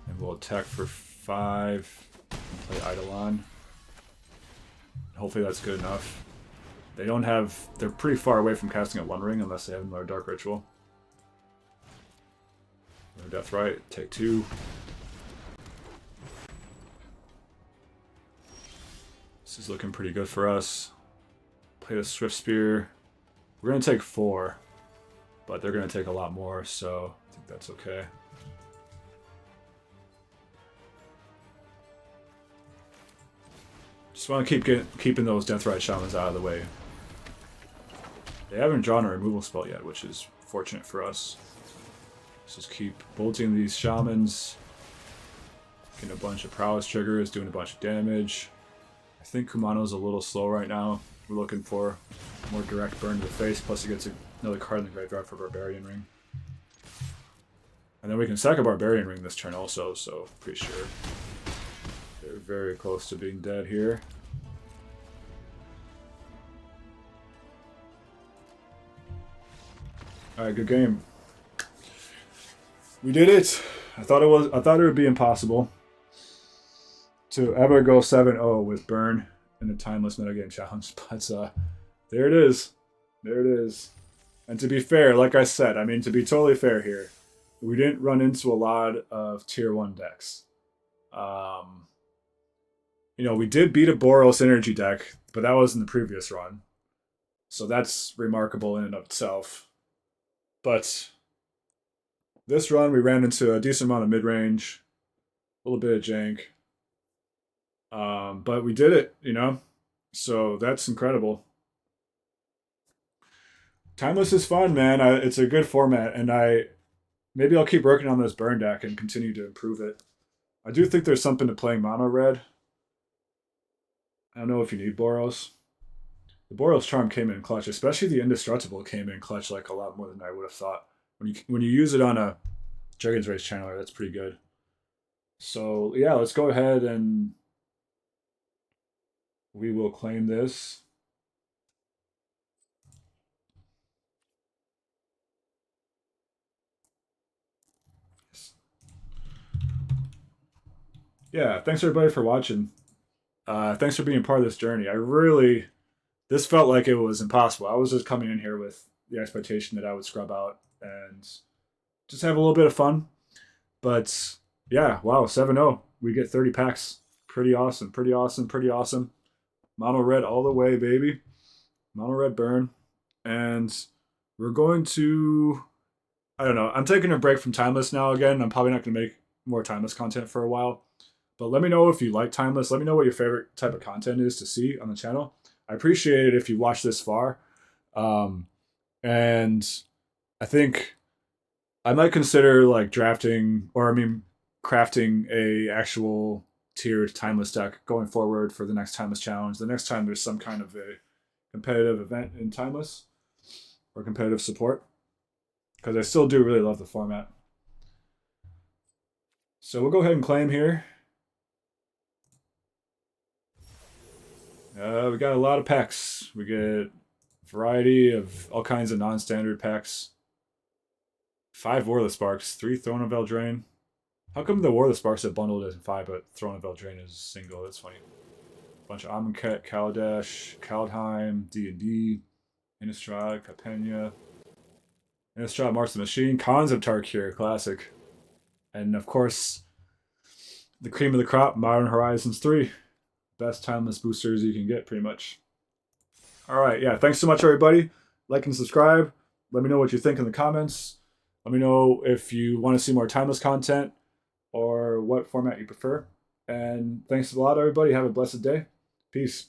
A: And we'll attack for 5. And play Eidolon. Hopefully that's good enough. They don't have... They're pretty far away from casting a One Ring unless they have another Dark Ritual. Another Deathrite, take 2. This is looking pretty good for us. Play the Swiftspear. We're going to take 4, but they're going to take a lot more, so I think that's okay. Just want to keeping those Deathrite Shamans out of the way. They haven't drawn a removal spell yet, which is fortunate for us. Let's just keep bolting these Shamans. Getting a bunch of prowess triggers, doing a bunch of damage. I think Kumano's a little slow right now. We're looking for more direct burn to the face, plus he gets another card in the graveyard for Barbarian Ring. And then we can sack a Barbarian Ring this turn also, so pretty sure they're very close to being dead here. Alright, good game. We did it! I thought it would be impossible to ever go 7-0 with burn in a timeless metagame challenge, but there it is. There it is. And to be fair, like I said, I mean, to be totally fair here, we didn't run into a lot of tier 1 decks. You know, we did beat a Boros Energy deck. but that was in the previous run. So that's remarkable in and of itself. But this run, we ran into a decent amount of mid-range, a little bit of jank. But we did it, you know? So that's incredible. Timeless is fun, man. It's a good format, and maybe I'll keep working on this burn deck and continue to improve it. I do think there's something to playing mono red. I don't know if you need Boros. The Boros Charm came in clutch, especially the Indestructible came in clutch like a lot more than I would have thought. When you use it on a Dragon's Race channeler, that's pretty good. So yeah, let's go ahead and we will claim this. Yeah, thanks everybody for watching. Thanks for being part of this journey. This felt like it was impossible. I was just coming in here with the expectation that I would scrub out and just have a little bit of fun. But yeah, wow, 7-0. We get 30 packs. Pretty awesome, pretty awesome, pretty awesome. Mono red all the way, baby. Mono red burn. And we're going to, I don't know, I'm taking a break from Timeless now again. I'm probably not going to make more Timeless content for a while. But let me know if you like Timeless. Let me know what your favorite type of content is to see on the channel. I appreciate it if you watch this far. And I think I might consider like crafting a actual tiered Timeless deck going forward for the next Timeless challenge. The next time there's some kind of a competitive event in Timeless or competitive support, because I still do really love the format. So we'll go ahead and claim here. We got a lot of packs. We get a variety of all kinds of non-standard packs. 5 War of the Sparks, 3 Throne of Eldraine. How come the War of the Sparks are bundled as 5, but Throne of Eldraine is single? That's funny. A bunch of Amonkhet, Kaladesh, Kaldheim, D&D, Innistrad, Capena, Innistrad, Marks the Machine, Khans of Tarkir, classic. And of course, the cream of the crop, Modern Horizons 3. Best Timeless boosters you can get, pretty much. Alright, yeah, thanks so much, everybody. Like and subscribe. Let me know what you think in the comments. Let me know if you want to see more Timeless content or what format you prefer. And thanks a lot, everybody. Have a blessed day. Peace.